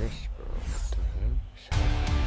Yes, bro. What the hell?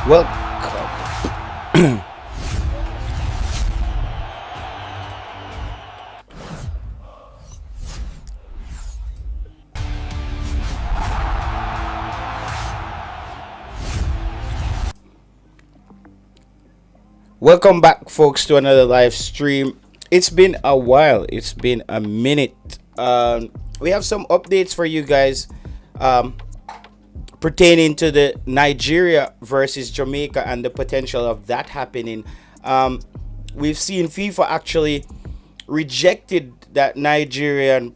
Welcome. Welcome back, folks, to another live stream. It's been a while. It's been a minute. We have some updates for you guys um, pertaining to the Nigeria versus Jamaica and the potential of that happening. Um, we've seen FIFA actually rejected that Nigerian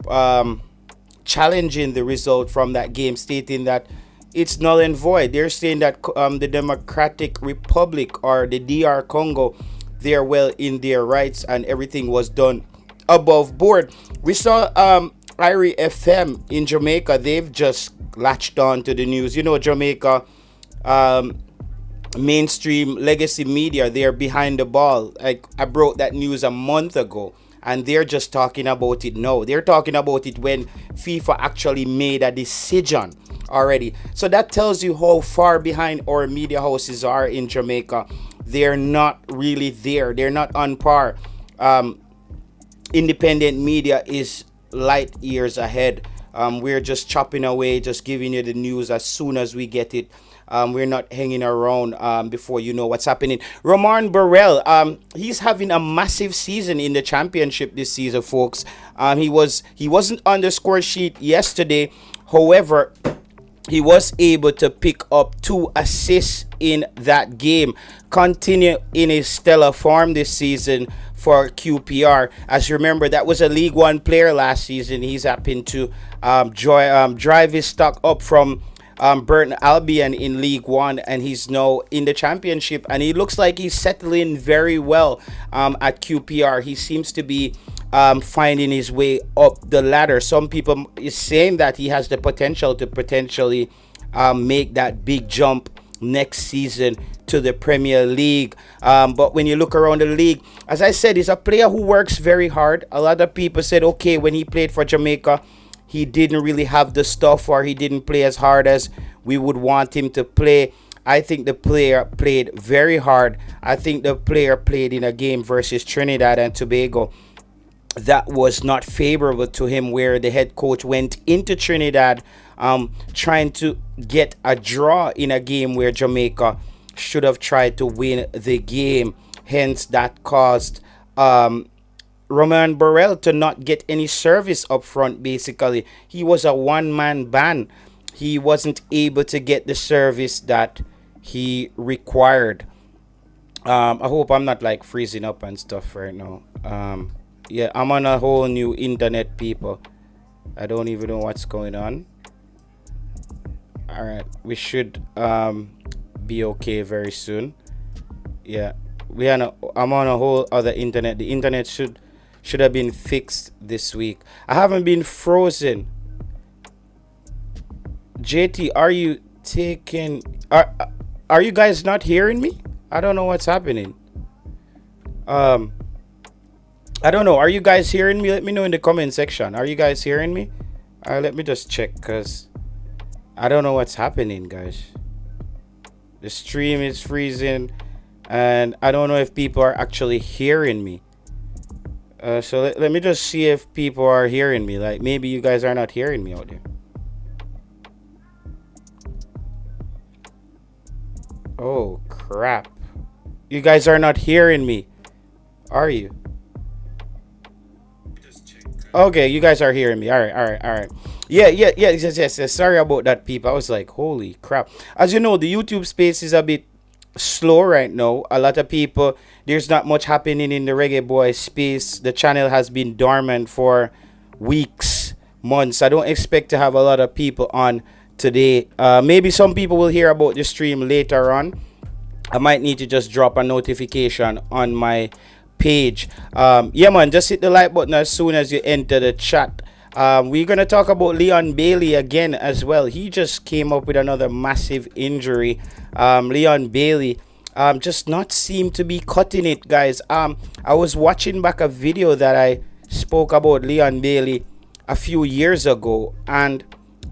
challenging the result from that game, stating that it's null and void. They're saying that the Democratic Republic or the DR Congo, they're well in their rights and everything was done above board. We saw Irie FM in Jamaica. They've just latched on to the news. You know, Jamaica mainstream legacy media, they're behind the ball. Like, I broke that news a month ago and they're just talking about it now. They're talking about it when FIFA actually made a decision already. So that tells you how far behind our media houses are in Jamaica. They're not really there. They're not on par. Independent media is light years ahead. We're just chopping away, just giving you the news as soon as we get it. We're not hanging around before you know what's happening. Rumarn Burrell, he's having a massive season in the championship this season, folks. He wasn't on the score sheet yesterday. However, he was able to pick up 2 assists in that game. Continue in his stellar form this season for QPR. As you remember, that was a League One player last season. He's happened to drive his stock up from Burton Albion in League One, and he's now in the championship, and he looks like he's settling very well at QPR. He seems to be finding his way up the ladder. Some people is saying that he has the potential to potentially make that big jump next season to the Premier League. But when you look around the league, as I said, he's a player who works very hard. A lot of people said, okay, when he played for Jamaica, he didn't really have the stuff, or he didn't play as hard as we would want him to play. I think the player played very hard. I think the player played in a game versus Trinidad and Tobago that was not favorable to him, where the head coach went into Trinidad trying to get a draw in a game where Jamaica should have tried to win the game. Hence, that caused Roman Burrell to not get any service up front. Basically, he was a one-man band. He wasn't able to get the service that he required. I hope I'm not like freezing up and stuff right now. Yeah, I'm on a whole new internet, people. I don't even know what's going on. All right, we should be okay very soon. Yeah, I'm on a whole other internet. The internet should have been fixed this week. I haven't been frozen. JT, are you taking? Are you guys not hearing me? I don't know what's happening. I don't know. Are you guys hearing me? Let me know in the comment section. Are you guys hearing me? Let me just check, because I don't know what's happening, guys. The stream is freezing, and I don't know if people are actually hearing me. So let me just see if people are hearing me. Like, maybe you guys are not hearing me out there. Oh, crap. You guys are not hearing me, are you? Okay, you guys are hearing me. All right. Yes. Sorry about that, people. I was like, holy crap. As you know, the YouTube space is a bit slow right now. A lot of people, there's not much happening in the Reggae Boyz space. The channel has been dormant for weeks, months. I don't expect to have a lot of people on today. Maybe some people will hear about the stream later on. I might need to just drop a notification on my page. Yeah, man, just hit the like button as soon as you enter the chat. We're gonna talk about Leon Bailey again as well. He just came up with another massive injury. Leon Bailey just not seem to be cutting it, guys. I was watching back a video that I spoke about Leon Bailey a few years ago, and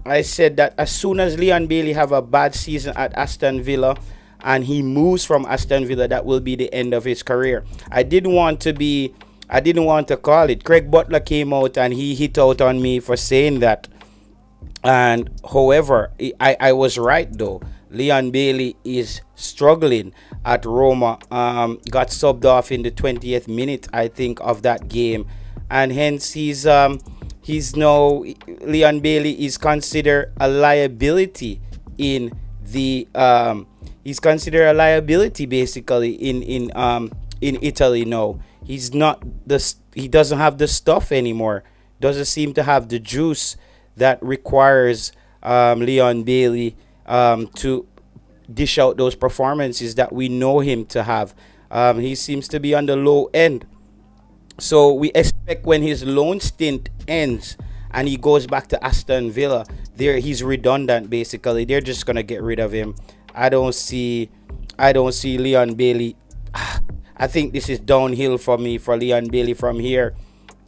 I said that as soon as Leon Bailey have a bad season at Aston Villa and he moves from Aston Villa, that will be the end of his career. I didn't want to call it. Craig Butler came out and he hit out on me for saying that. And however, I was right though. Leon Bailey is struggling at Roma. Got subbed off in the 20th minute, I think, of that game, and hence he's now Leon Bailey is considered a liability in the he's considered a liability basically in Italy now. He doesn't have the stuff anymore. Doesn't seem to have the juice that requires Leon Bailey to dish out those performances that we know him to have. He seems to be on the low end. So we expect when his loan stint ends and he goes back to Aston Villa, there he's redundant basically. They're just gonna get rid of him. I don't see Leon Bailey. I think this is downhill for me for Leon Bailey from here.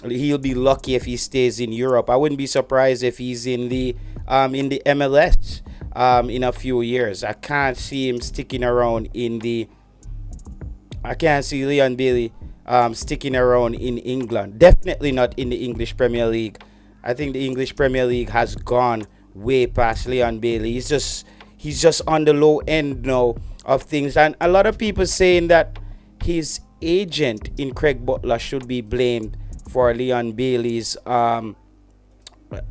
He'll be lucky if he stays in Europe. I wouldn't be surprised if he's in the MLS in a few years. I can't see him sticking around in the. I can't see Leon Bailey sticking around in England. Definitely not in the English Premier League. I think the English Premier League has gone way past Leon Bailey. He's just on the low end now of things, and a lot of people saying that his agent in Craig Butler should be blamed for Leon Bailey's I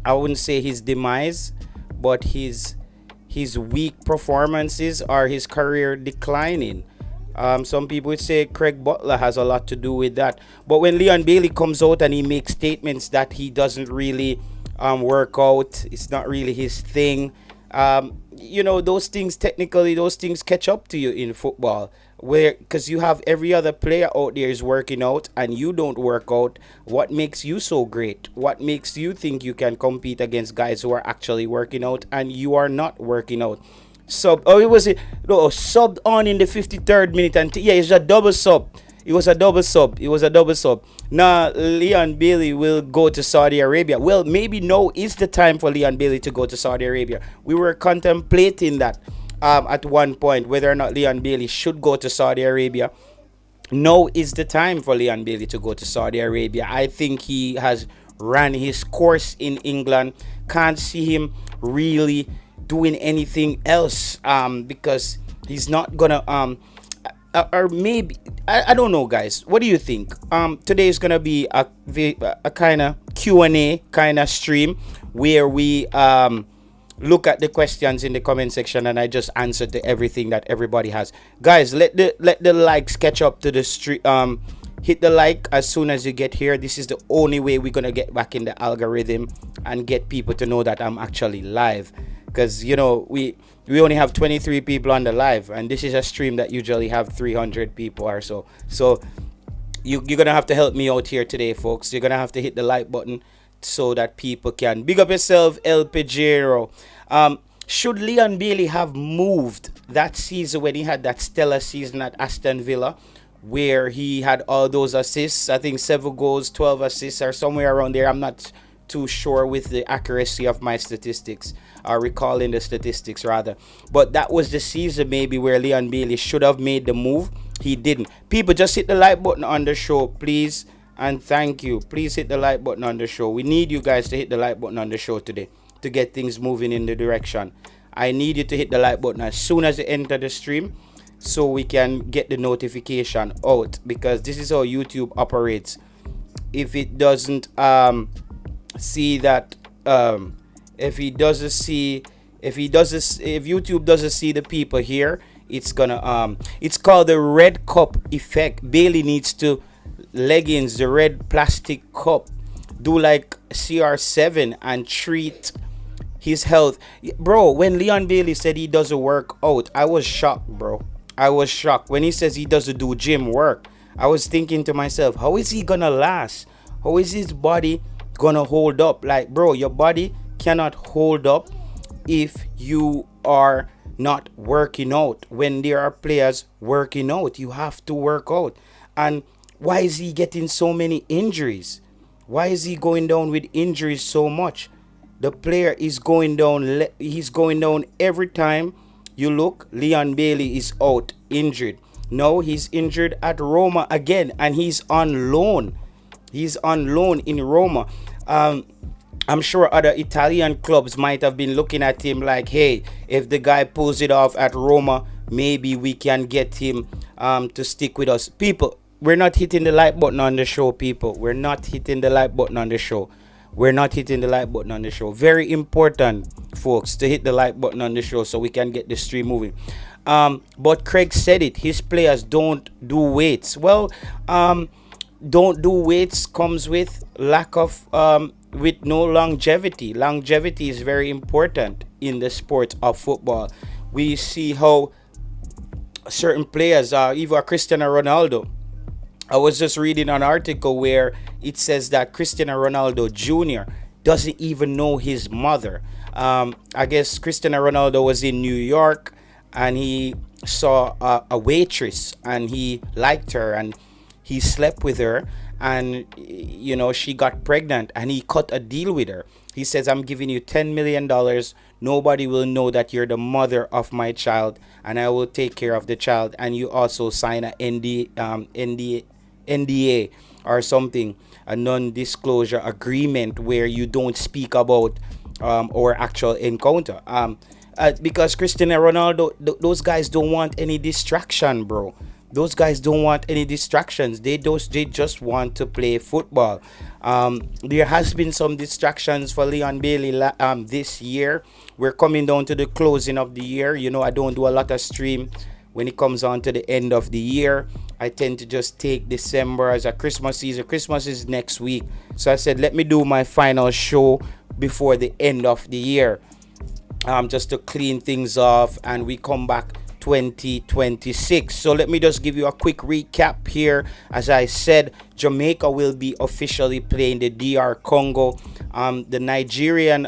wouldn't say his demise, but his weak performances or his career declining. Some people would say Craig Butler has a lot to do with that. But when Leon Bailey comes out and he makes statements that he doesn't really work out, it's not really his thing. Those things, technically, those things catch up to you in football. Where, because you have every other player out there is working out and you don't work out. What makes you so great? What makes you think you can compete against guys who are actually working out and you are not working out? Subbed on in the 53rd minute, and yeah, it's a double sub. It was a double sub. Now Leon Bailey will go to Saudi Arabia. Well, maybe now is the time for Leon Bailey to go to Saudi Arabia. We were contemplating that at one point, whether or not Leon Bailey should go to Saudi Arabia. Now is the time for Leon Bailey to go to Saudi Arabia. I think he has ran his course in England. Can't see him really doing anything else because he's not gonna or maybe I don't know, guys. What do you think? Today is gonna be a kind of Q&A kind of stream where we look at the questions in the comment section and I just answer to everything that everybody has. Guys, let the likes catch up to the stream. Hit the like as soon as you get here. This is the only way we're gonna get back in the algorithm and get people to know that I'm actually live. Because we only have 23 people on the live, and this is a stream that usually have 300 people or so. So you're gonna have to help me out here today, folks. You're gonna have to hit the like button so that people can big up yourself, El Pajero. Should Leon Bailey have moved that season when he had that stellar season at Aston Villa, where he had all those assists? I think 7 goals, 12 assists, or somewhere around there. I'm not too sure with the accuracy of my statistics, or recalling the statistics rather, but that was the season maybe where Leon Bailey should have made the move. He didn't. People, just hit the like button on the show, please, and thank you. Please hit the like button on the show. We need you guys to hit the like button on the show today to get things moving in the direction. I need you to hit the like button as soon as you enter the stream so we can get the notification out, because this is how YouTube operates. If it doesn't see that if YouTube doesn't see the people here, it's gonna it's called the red cup effect. Bailey needs to leggings the red plastic cup, do like CR7 and treat his health. Bro, when Leon Bailey said he doesn't work out, I was shocked, bro. I was shocked when he says he doesn't do gym work. I was thinking to myself, how is he gonna last? How is his body gonna hold up? Like, bro, your body cannot hold up if you are not working out. When there are players working out, you have to work out. And why is he getting so many injuries? Why is he going down with injuries so much? The player is going down. He's going down every time You look, Leon Bailey is out, injured. No, he's injured at Roma again, and he's on loan. He's on loan in Roma. Um, I'm sure other Italian clubs might have been looking at him like, hey, if the guy pulls it off at Roma, maybe we can get him to stick with us. People, we're not hitting the like button on the show, people. We're not hitting the like button on the show. We're not hitting the like button on the show. Very important, folks, to hit the like button on the show so we can get the stream moving. But Craig said it. His players don't do weights. Well, don't do weights comes with lack of with no longevity. Longevity is very important in the sport of football. We see how certain players, even Cristiano Ronaldo. I was just reading an article where it says that Cristiano Ronaldo Jr. doesn't even know his mother. I guess Cristiano Ronaldo was in New York and he saw a waitress and he liked her and he slept with her, and she got pregnant and he cut a deal with her. He says, I'm giving you $10 million. Nobody will know that you're the mother of my child, and I will take care of the child. And you also sign a NDA or something, a non-disclosure agreement where you don't speak about our actual encounter. Because Cristiano Ronaldo, those guys don't want any distraction, bro. Those guys don't want any distractions. They just want to play football. There has been some distractions for Leon Bailey this year. We're coming down to the closing of the year. I don't do a lot of stream when it comes on to the end of the year. I tend to just take December as a Christmas season. Christmas is next week. So I said, let me do my final show before the end of the year. Just to clean things off, and we come back 2026. So let me just give you a quick recap here. As I said, Jamaica will be officially playing the DR Congo. The Nigerian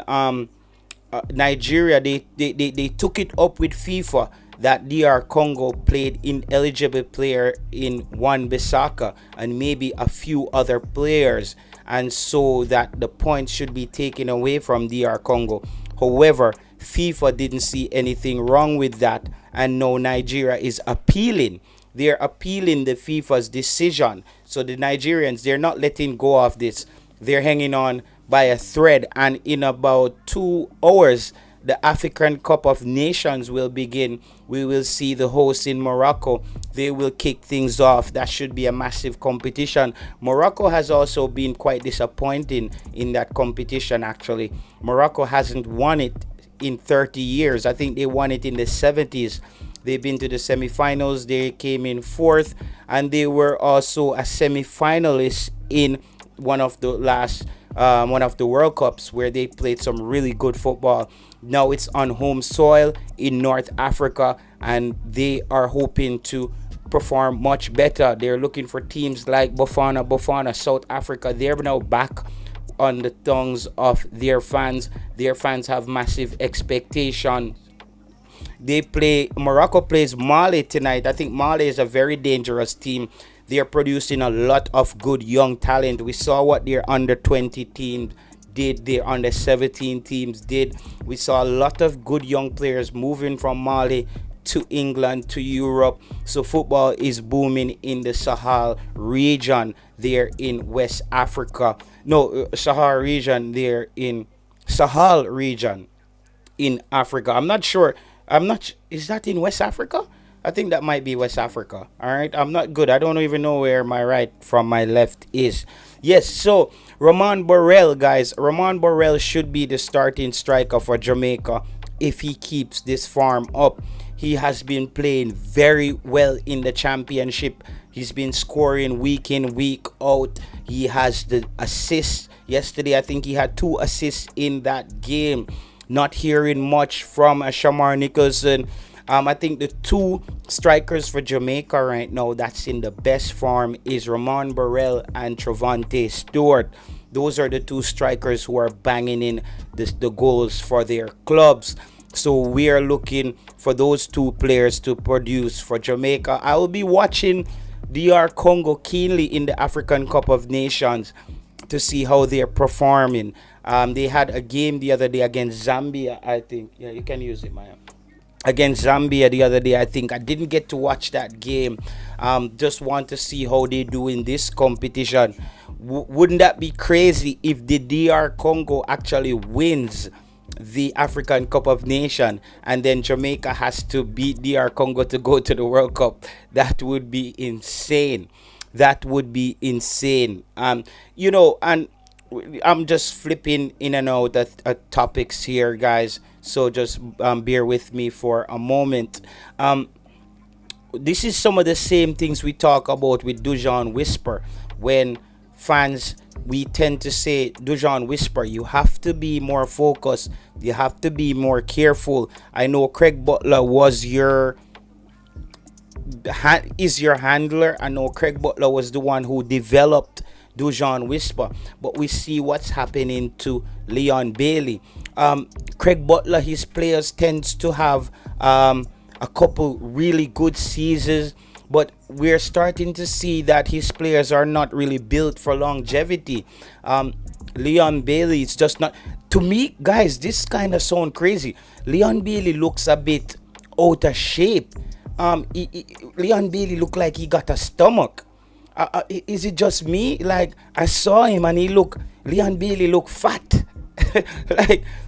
Nigeria, they took it up with FIFA that DR Congo played ineligible player in Wan-Bissaka and maybe a few other players, and so that the points should be taken away from DR Congo. However, FIFA didn't see anything wrong with that, and now Nigeria is appealing. They're appealing the FIFA's decision. So the Nigerians, they're not letting go of this. They're hanging on by a thread, and in about 2 hours, the African Cup of Nations will begin. We will see the hosts in Morocco. They will kick things off. That should be a massive competition. Morocco has also been quite disappointing in that competition, actually. Morocco hasn't won it in 30 years. I think they won it in the 70s. They've been to the semifinals. They came in 4th, and they were also a semi-finalist in one of the World Cups where they played some really good football. Now it's on home soil in North Africa, and they are hoping to perform much better. They're looking for teams like Bafana, South Africa. They're now back on the tongues of their fans. Their fans have massive expectations. Morocco plays Mali tonight. I think Mali is a very dangerous team. They're producing a lot of good young talent. We saw what their under 20 teams did, their under 17 teams did. We saw a lot of good young players moving from Mali to England, to Europe. So football is booming in the Sahel region there in West Africa. No, Sahel region there in Sahel region in Africa. Is that in West Africa? I think that might be West Africa. All right. I'm not good. I don't even know where my right from my left is. Yes. So Rumarn Burrell, guys. Rumarn Burrell should be the starting striker for Jamaica if he keeps this form up. He has been playing very well in the championship. He's been scoring week in, week out. He has the assists. Yesterday, I think he had 2 assists in that game. Not hearing much from Shamar Nicholson. I think the 2 strikers for Jamaica right now that's in the best form is Rumarn Burrell and Travante Stewart. Those are the 2 strikers who are banging in the goals for their clubs. So we are looking for those 2 players to produce for Jamaica. I will be watching DR Congo keenly in the African Cup of Nations to see how they're performing. They had a game the other day against Zambia, I think. Yeah, you can use it, Maya. against Zambia the other day. I think I didn't get to watch that game. Just want to see how they do in this competition. Wouldn't that be crazy if the DR Congo actually wins the African Cup of Nation, and then Jamaica has to beat DR Congo to go to the World Cup? That would be insane. That would be insane. And I'm just flipping in and out at topics here, guys. So just bear with me for a moment. Um, this is some of the same things we talk about with Dujon Whisper. When fans, we tend to say, Dujon Whisper, you have to be more focused, you have to be more careful. I know Craig Butler was your is your handler. I know Craig Butler was the one who developed Dujon Whisper, but we see what's happening to Leon Bailey. Craig Butler, his players tends to have a couple really good seasons, but we're starting to see that his players are not really built for longevity. Leon Bailey, it's just not. To me, guys, this kind of sound crazy. Leon Bailey looks a bit out of shape. Leon Bailey look like he got a stomach. Is it just me? Like, I saw him and Leon Bailey look fat.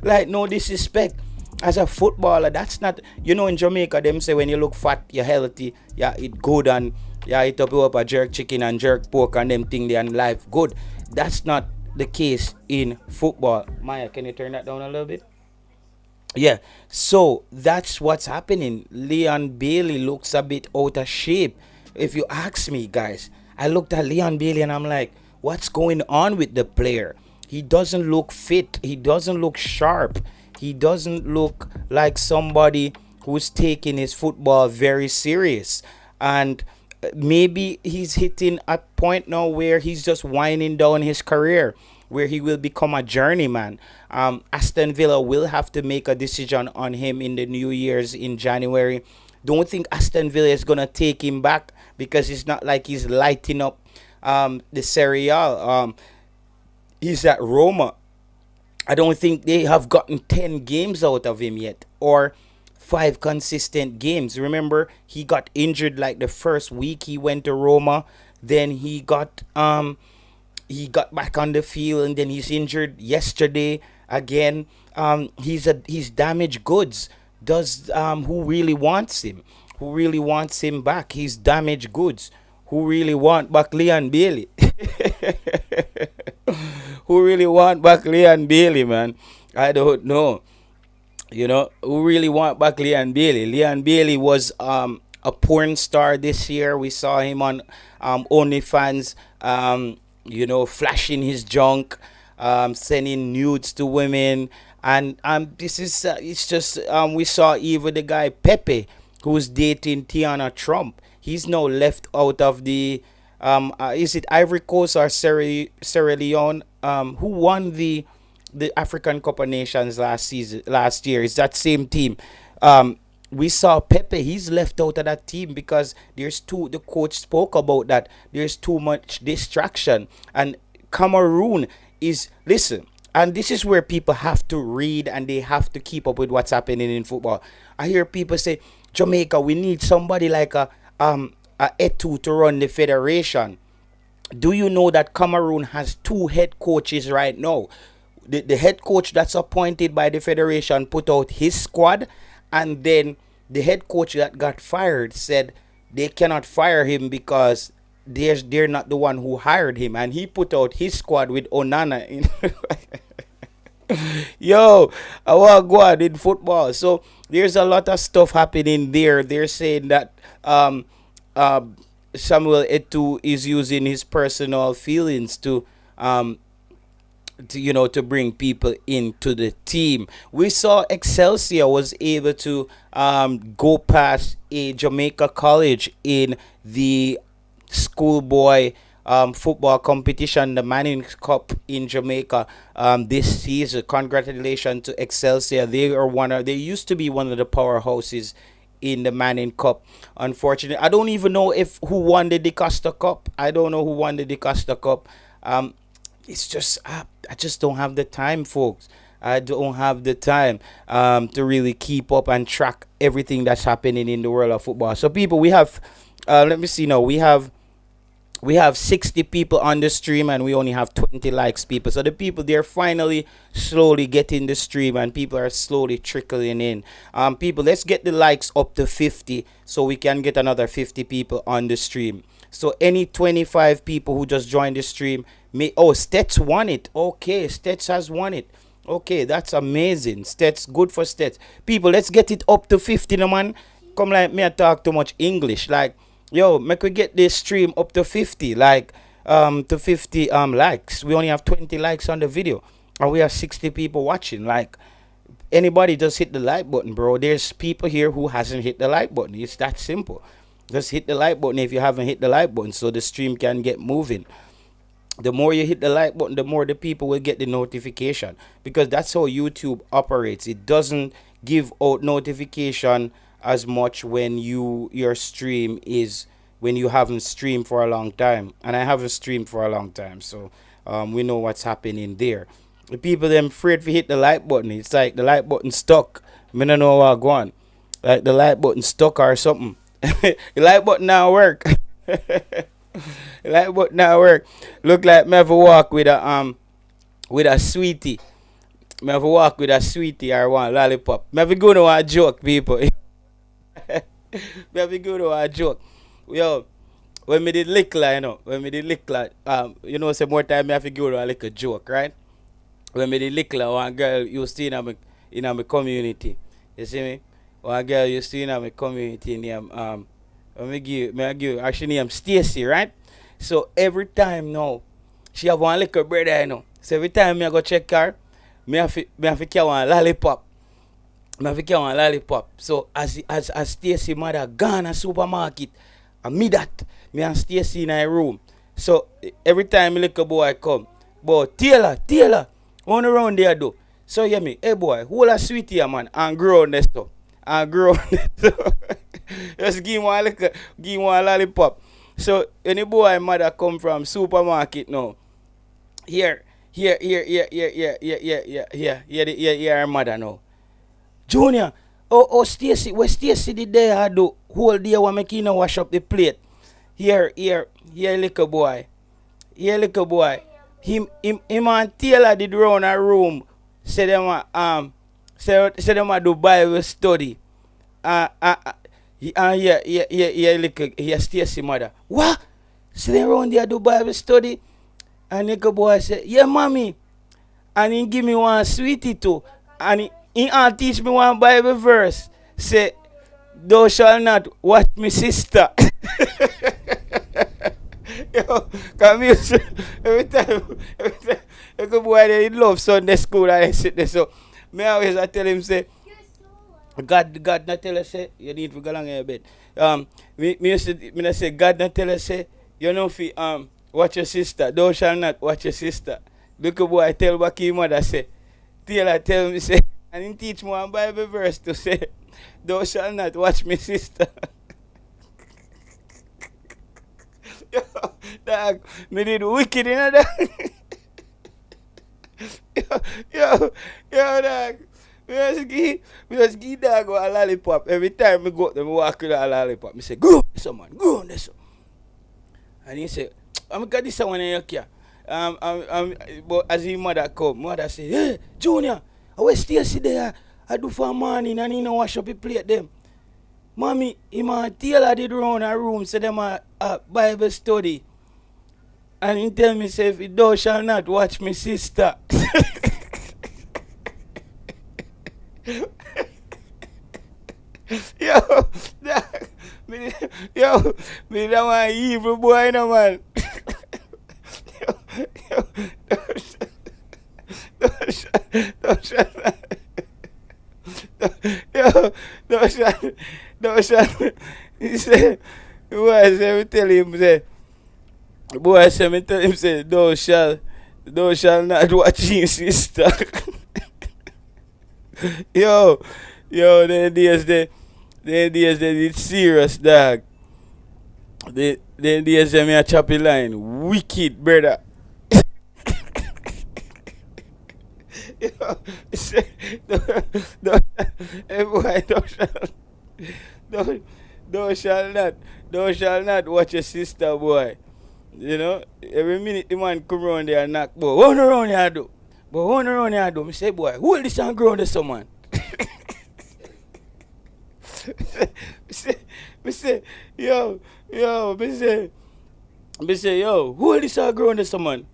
like no disrespect. As a footballer, that's not, in Jamaica, them say when you look fat, you're healthy, yeah, it good, and yeah, it up a jerk chicken and jerk pork and them thing there and life good. That's not the case in football. Maya, can you turn that down a little bit? Yeah, so that's what's happening. Leon Bailey looks a bit out of shape. If you ask me, guys, I looked at Leon Bailey and I'm like, what's going on with the player? He doesn't look fit. He doesn't look sharp. He doesn't look like somebody who's taking his football very serious. And maybe he's hitting a point now where he's just winding down his career, where he will become a journeyman. Aston Villa will have to make a decision on him in the New Year's in January. Don't think Aston Villa is going to take him back, because it's not like he's lighting up the Serie A. He's at Roma. I don't think they have gotten 10 games out of him yet, or 5 consistent games. Remember, he got injured like the first week he went to Roma. Then he got back on the field, and then he's injured yesterday again. He's damaged goods. Does who really wants him? Who really wants him back? He's damaged goods. Who really want back Leon Bailey? Who really want back Leon Bailey, man? I don't know. Who really want back Leon Bailey? Leon Bailey was a porn star this year. We saw him on OnlyFans, flashing his junk, sending nudes to women. And this is, it's just, we saw even the guy Pepe, who's dating Tiana Trump. He's now left out of the, is it Ivory Coast or Sierra Leone? Who won the African Cup of Nations last year? It's that same team. We saw Pepe. He's left out of that team because the coach spoke about that. There's too much distraction. And Cameroon is, listen, and this is where people have to read and they have to keep up with what's happening in football. I hear people say, Jamaica, we need somebody like a Etu to run the federation. Do you know that Cameroon has 2 head coaches right now? The head coach that's appointed by the federation put out his squad, and then the head coach that got fired said they cannot fire him because they're not the one who hired him, and he put out his squad with Onana in. Yo, I want to go out in football. So there's a lot of stuff happening there. They're saying that uh, Samuel Etu is using his personal feelings to bring people into the team. We saw Excelsior was able to go past a Jamaica college in the schoolboy football competition, the Manning Cup in Jamaica this season. Congratulations to Excelsior. They used to be one of the powerhouses in the Manning Cup. Unfortunately, I don't even know if who won the DeCosta Cup. I don't know who won the DeCosta Cup. It's just I just don't have the time, folks. I don't have the time to really keep up and track everything that's happening in the world of football. So people, we have let me see now. We have 60 people on the stream and we only have 20 likes, people. So the people, they're finally slowly getting the stream and people are slowly trickling in. People, let's get the likes up to 50 so we can get another 50 people on the stream. So any 25 people who just joined the stream may, oh, Stets won it. Okay, Stets has won it. Okay, that's amazing. Stets, good for Stets. People, let's get it up to 50 no man. Come like me, I talk too much English. Like, yo, make we get this stream up to 50, like to 50 likes. We only have 20 likes on the video and we have 60 people watching. Like, anybody just hit the like button, bro. There's people here who hasn't hit the like button. It's that simple. Just hit the like button if you haven't hit the like button so the stream can get moving. The more you hit the like button, the more the people will get the notification, because that's how YouTube operates. It doesn't give out notification as much when your stream is, when you haven't streamed for a long time, and I haven't streamed for a long time, so we know what's happening there. The people them afraid to hit the like button. It's like the like button stuck. I don't know what go on. Like the like button stuck or something. The like button now work. Like but now work. Look like me have a walk with a sweetie. Me have a walk with a sweetie or one lollipop. Me have a go to a joke, people. Me have a go to a joke. Yo, when me did lickler, when me did lickler, some more time me have to go to a little joke, right? When me did lickler, one girl used to in my community. You see me? One girl used to in my community name I give her, she name Stacy, right? So every time now, she have one little brother, So every time I go check her, me have to carry one lollipop. Me have to carry one lollipop. So as Stacy mother gone to supermarket, and me that, me and Stacy in her room. So every time my little boy come, but Taylor, run around there do. So hear me, hey boy, hold a sweetie here, man, and grow on this stuff. And grow on this stuff. Just give him one lollipop. So any boy mother come from supermarket now. Here, her mother now. Junior, oh Stacy, where Stacy did there I do whole day when make wash up the plate. Here, little boy. Here, little boy. Him and Taylor did round a room. Say them a do Bible study. Little Stacy mother. What? So they around there do Bible study? And little boy say, yeah, mommy. And he give me one sweetie too. And he teach me one Bible verse. Say, thou shalt not watch me sister. Yo, come here. Every time, little boy they love Sunday school and I sit there. So I tell him say, God not tell us say you need to go along in your bed. Me say God not tell us say you know fi watch your sister. Thou shall not watch your sister. Look boy tell back his mother say Taylor tell me say and he teach me one Bible verse to say thou shall not watch my sister. Yo, dog, me did wicked in that. yo, dog. We just give dog a lollipop. Every time we go up there, we walk with a lollipop. I say, go on this man, go on this. And he say, I'm got this one in your car. But as his mother come, mother say, hey, Junior, I will still sit there. I do for morning and he no wash up the plate them. Mommy, him and Taylor did round a room, so them a Bible study. And he tell me, say, if thou shall not watch me sister. Me that one evil boy, no man. Don't shut. He said, boy, say, me tell him, say, boy, say, me tell him, say, thou shall not watch his sister. Yo, the days it's serious, dog. The days me a choppy line, wicked, brother. Yo, say, don't, hey boy, don't, thou shall not, thou shall not watch your sister, boy. You know, every minute the man come around there and knock, boy, what around here do? But what around here do? Me say, boy, hold this and ground this, man. me say, me say, me say, yo, hold this and ground this, man.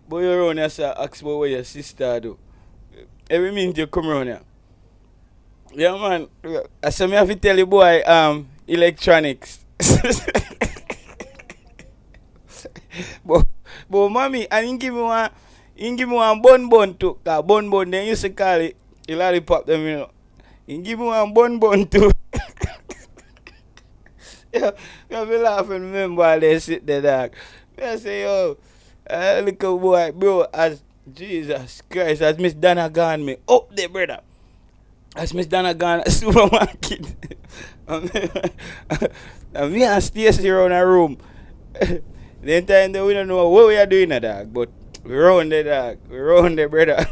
But you around here, sir, ask about what your sister do. Every minute you come around here. Yeah, man. I say me have to tell you, boy, electronics. but, but mommy, and he give me one bun too. Cause bun, they used to call it, the lollipop them, you know. He give me one bun too. Yeah, I be laughing, remember all they sit there, dog. I say, yo, little boy, bro, as Jesus Christ, as Miss Donna gone me up there, brother. As Miss Donna gone at supermarket. And me and Stacy around a room. The time that we don't know what we are doing, dog, but we round the dog. We round the brother.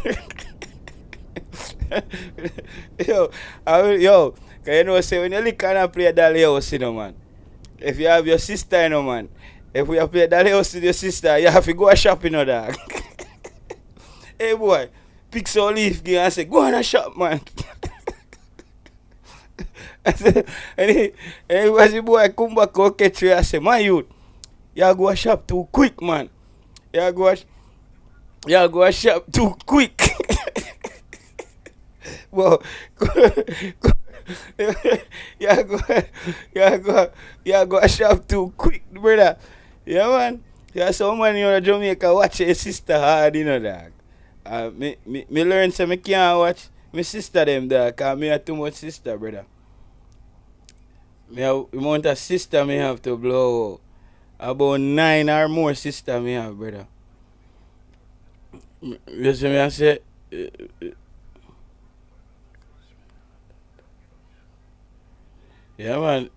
yo, cause you know, say when you look and play Dolly House, you know, man. If you have your sister, you know, man. If we have played Dolly House with your sister, you have to go a shopping, you know, dog. Hey, boy, pick some leaf game and say, go on a shop, man. and was the boy come back and catch you and say, my youth, you go a shop too quick, man. You go a shop too quick. Well, you go a shop too quick, brother. Yeah, man. Yeah, so man in Jamaica watch your sister hard, you know, dog. Me learn so me can't watch my sister them, dog, cause me have too much sister, brother. Me have amount of sister me have to blow. About 9 or more sister me have, brother. You see me I say, yeah, man.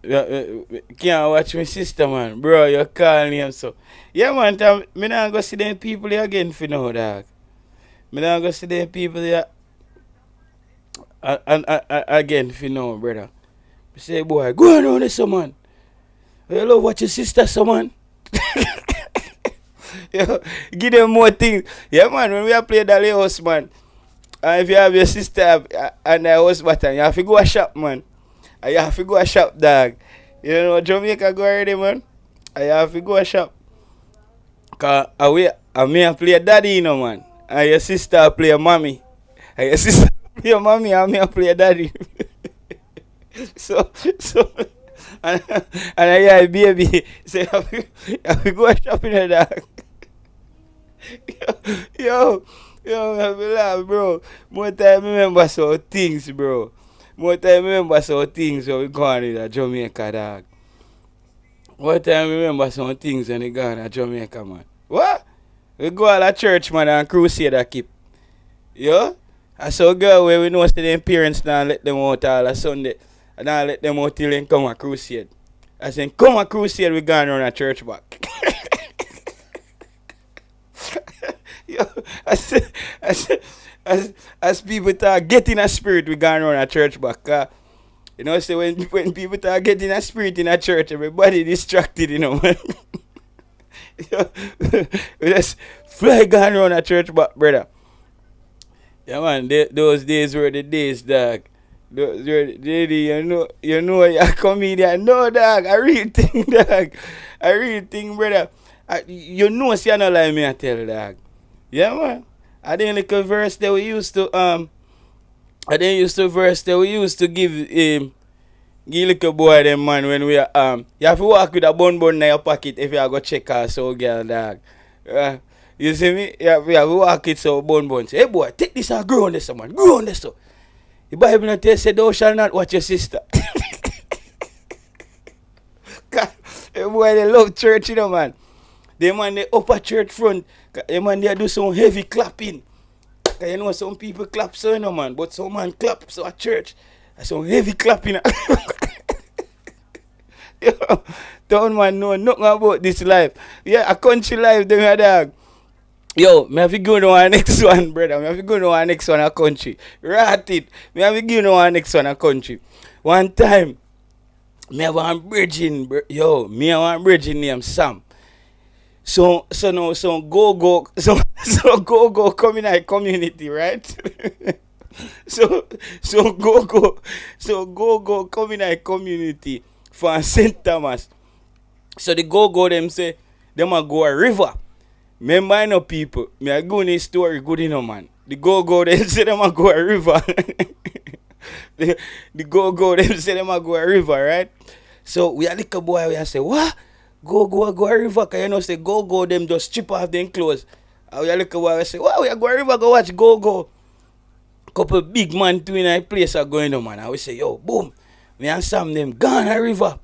Can't watch my sister, man. Bro, you call him so. Yeah, man. Me not go see them people there again for now, dog. Me not go see them people there again for now, brother. I say, boy, go on on this, man. You love watch your sister, so, man. Yo, give them more things. Yeah, man. When we are playing the house, man. And if you have your sister and the house button, you have to go a shop, man. And you have to go a shop, dog. You know Jamaica go already, man. And you have to go a shop. Cause I may play daddy, you know, man. And your sister play mommy. And your sister play mommy and me play daddy. so and I baby. So you have to go a shop in the dog. yo, I be laugh, bro. More time remember some things, bro. More time remember some things when we gone in Jamaica, dog. More time remember some things when we gone to Jamaica, man. What? We go all at church, man, and crusade a keep. Yo? I saw a girl where we know that their parents now let them out all a Sunday. And now let them out till they come a crusade. I said, come a crusade, we gone around a church back. Yo, as people start getting a spirit, we gone around a church back. You know, say when people start getting a spirit in a church, everybody distracted, you know, man. Yo, we just fly gone around a church back, brother. Yeah, man, those days were the days, dog. Those were the days, you know, you're a comedian. No, dog, I really think, dog. I really think, brother. You know, see, I don't like me, I tell, dog. Yeah, man. I didn't like a verse that we used to give little boy them, man, when we are you have to walk with a bun in your pocket if you are go check out so girl, dog. You see me? Yeah, we have to walk it so bun. Say, hey boy, take this and grow on this, man. Grow on this so. The Bible not tell say thou shall not watch your sister. Hey boy, they love church, you know, man. They man they upper church front. They man they do some heavy clapping. Cause you know some people clap so, you know, man, but some man clap so at church. Some heavy clapping. Yo, town man know nothing about this life. Yeah, a country life, them a dog. Yo, me have to go to our next one, brother. Me have to go to our next one a country. Rat it. Me have to go to our next one a country. One time, me have one bridging, yo, me have one bridging named Sam. So no, so go come in our community, right? so so go come in our community for St. Thomas. So the go them say them a go a river. Remember I know people, me a go in this story good enough man. The go them say them a go a river. the go them say them a go a river, right? So we a little boy we a say what? Go a river, cause you know say go them just strip off them clothes. And we a little boy we say, wow, we a go a river go watch go. Couple big man too in a place are going on man. And we say, yo, boom, me and Sam them gone a river.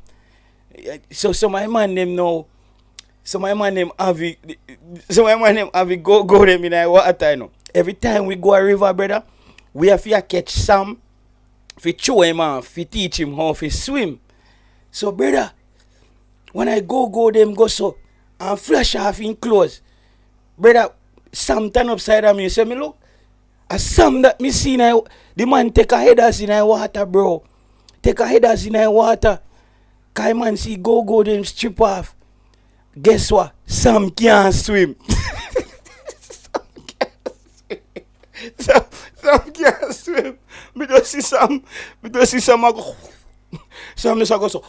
So my man them know. So my man them have it go them in the water, you know. Every time we go a river, brother, we have to catch Sam, fi show him and fi teach him how to swim. So brother, when I go them go so and flash off in clothes, brother, Sam turn upside of me, say me look, a Sam that me see now, the man take a headers in the water, bro. Take a headers in the water. Cause man see go them strip off. Guess what? Sam can't swim. Sam can't swim. Me just see Sam I go. Sam just go so.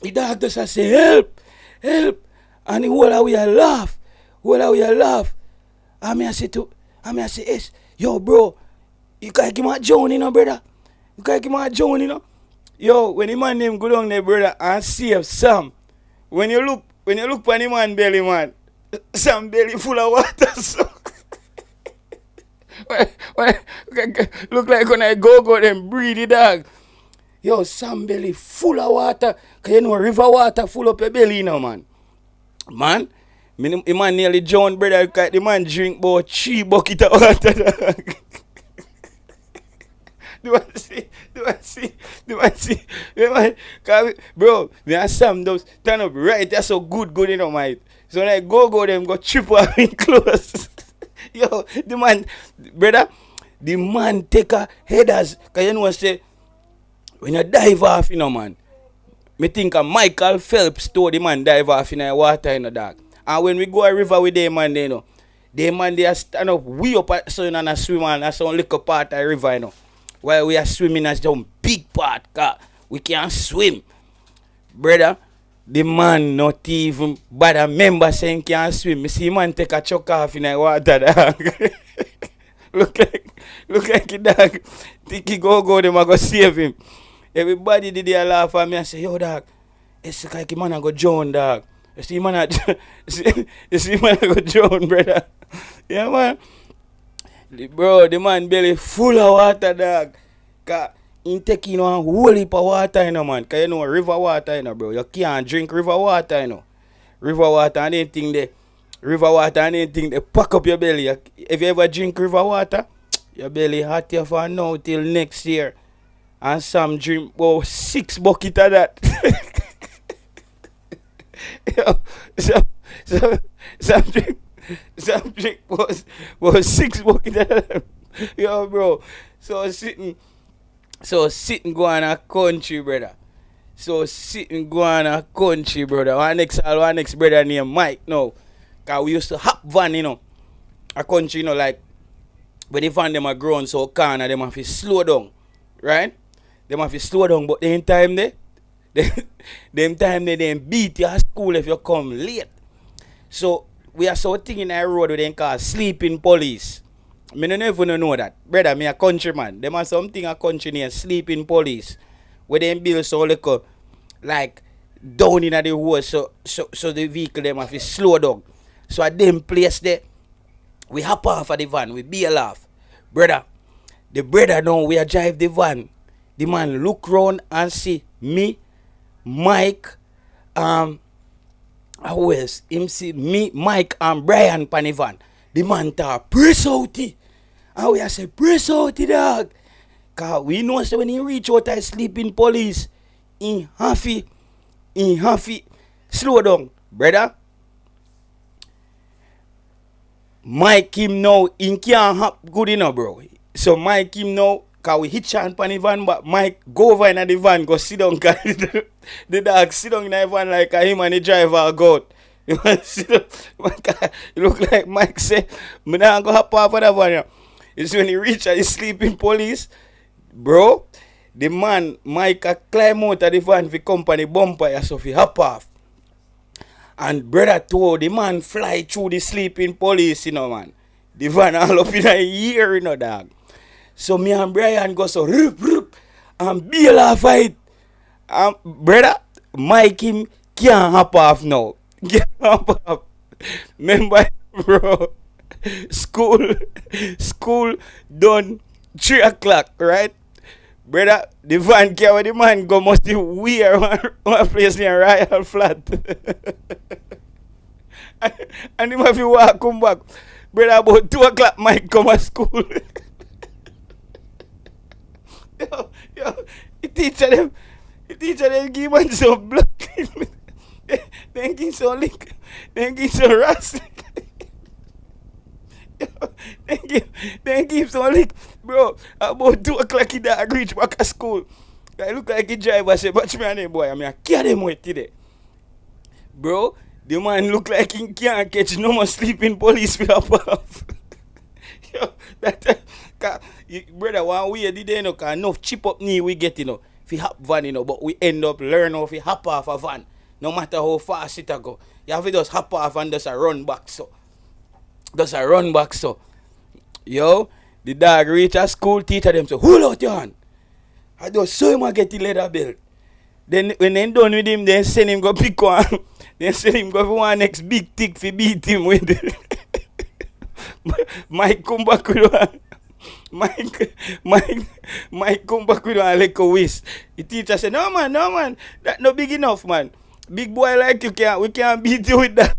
The dog just say help. And the whole we a laugh. And I say yes, yo bro, you can't give me a Joan, you know, brother. You can't give me a Joan, you know. Yo, when the man name go down there, brother, and save Sam. When you look on the man belly, man, Sam belly full of water. So when, look like when I go them breathe the dog. Yo, Sam belly full of water. Cause you know river water full up your belly, you know, man. Man, the man nearly drowned, brother. Cause the man drink about 3 buckets of water, dog. Do I see? Bro, me and Sam those turn up right. That's so good, you know, mate. So when I go them go trip off in clothes. Yo, the man, brother, the man take a headers. Cause you know what say, when you dive off, you know, man. Me think a Michael Phelps told the man dive off in the water, you know, dog. And when we go a river with them, man, you know, they man they stand up way up so you know, and swim and that's some little part of the river, you know. While we are swimming as some big part, cause we can't swim. Brother, the man not even bother member saying can't swim. Me see man take a chuck off in the water, dog. look like the dog. Think he go them I go save him. Everybody did their laugh at me and say, yo dog, it's like the man I go drown, dog. You see man I go drown, brother. Yeah man. Bro, the man belly full of water, dog. Cause he taking on a whole heap of water, you know, man. Cause you know, river water, you know, bro. You can't drink river water, you know. River water and anything they pack up your belly. If you ever drink river water, your belly hot here for now till next year. And some drink 6 buckets of that. Yo, some drink was 6 buckets of that. Yo, bro. So sitting go on a country, brother. Our next brother named Mike now. Cause we used to hop van, you know. A country, you know, like when the van them are grown so corner, them have to slow down. Right? Them have to slow down, but them time they beat you at school if you come late. So we are so thing in our road with them called sleeping police. I don't even know that. Brother, me a countryman. Them are something a country named sleeping police. Where them build so little like down in the road so the vehicle them have to slow down. So at them place there, we hop off of the van, we bail off. Brother, the brother now we a drive the van. The man look round and see me, Mike, who else? Him see me, Mike and Brian pan the van. The man talk, press out it. And we a say, press out it, dog. Cause we know so when he reach out I sleeping police, in happy, slow down, brother. Mike him now, in can't hop good enough, bro. So Mike him now, cause we hitch on pan the van, but Mike go over in the van, go sit down, cause the dog sit down in the van like him and the driver go out. You want to sit down, it look like Mike say, me not go hop off of the van. It's when he reach and he sleeping police, bro. The man, Mike, climb out of the van for company bumper, so he hop off. And brother told the man fly through the sleeping police, you know, man. The van all up in a year, you know, dog. So me and Brian go so rup, rup, and bail off fight. Brother, Mike him can't hop off now. Can't hop off. Remember, bro, school done 3 o'clock, right? Brother, the van carry the man go must be weird one place near Royal Flat. and him have to walk come back. Brother, about 2 o'clock Mike come to school. yo, the teacher them give man some blood. Then give some lick. Then give some rust. Then give some lick. Bro, about 2 o'clock he dog reach back at school. I look like a driver say, watch me and the boy. I mean, I carry them with today. Bro, the man look like he can't catch no more sleeping police for off. Yo, brother, one way did they know, cause enough chip up knee we get, you know, if you hop van, you know, but we end up learn how to hop off a van. No matter how fast it go. You have to just hop off and just a run back so. Yo, the dog reach a school teacher them say, hold out your hand. I just saw him get the leather belt. Then when they done with him, then send him go pick one. Then send him go for one next big tick for beat him with it. Mike come back with one. Mike come back with one like a whisk. The teacher said, no man, that no big enough, man. Big boy like you we can't beat you with that.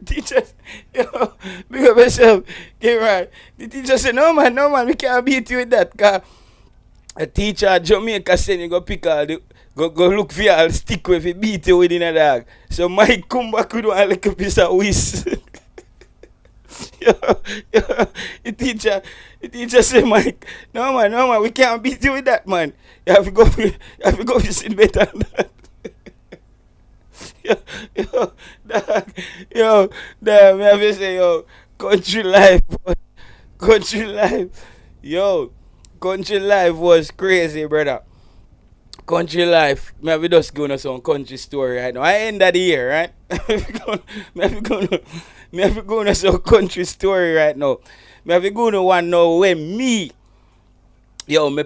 Teachers, big up yourself. Okay, right. The teacher said, no man, we can't beat you with that. Cause a teacher at Jamaica said you go pick all the go look for all stick with you beat you with in a dog. So Mike come back with one like a piece of whisk. The teacher said, Mike, no man, we can't beat you with that, man. You have to go visit better than that. Yo, damn, I have to say, country life, country life was crazy, brother. Country life, me have just going to some country story right now. I end of the year, right? me have going to some country story right now. Me have going to one now when me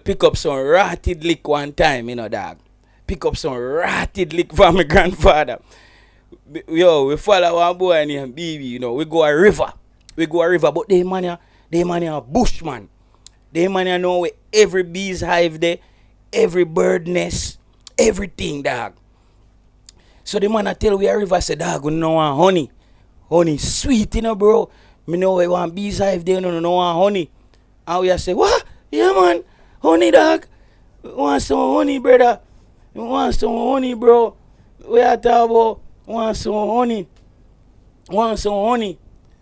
pick up some rotted lick one time, you know, dog. Pick up some rotted lick from my grandfather. Yo, we follow one boy named Baby, you know, we go a river, but they man a bushman. They man know where every bee's hive there, every bird nest, everything, dog. So the man a tell we a river, say, dog, we know want honey. Honey sweet, you know, bro. Me know we want bees hive there, no want honey. And we a say, what? Yeah, man, honey, dog. We want some honey, brother. We want some honey, bro. We are talking about want some honey.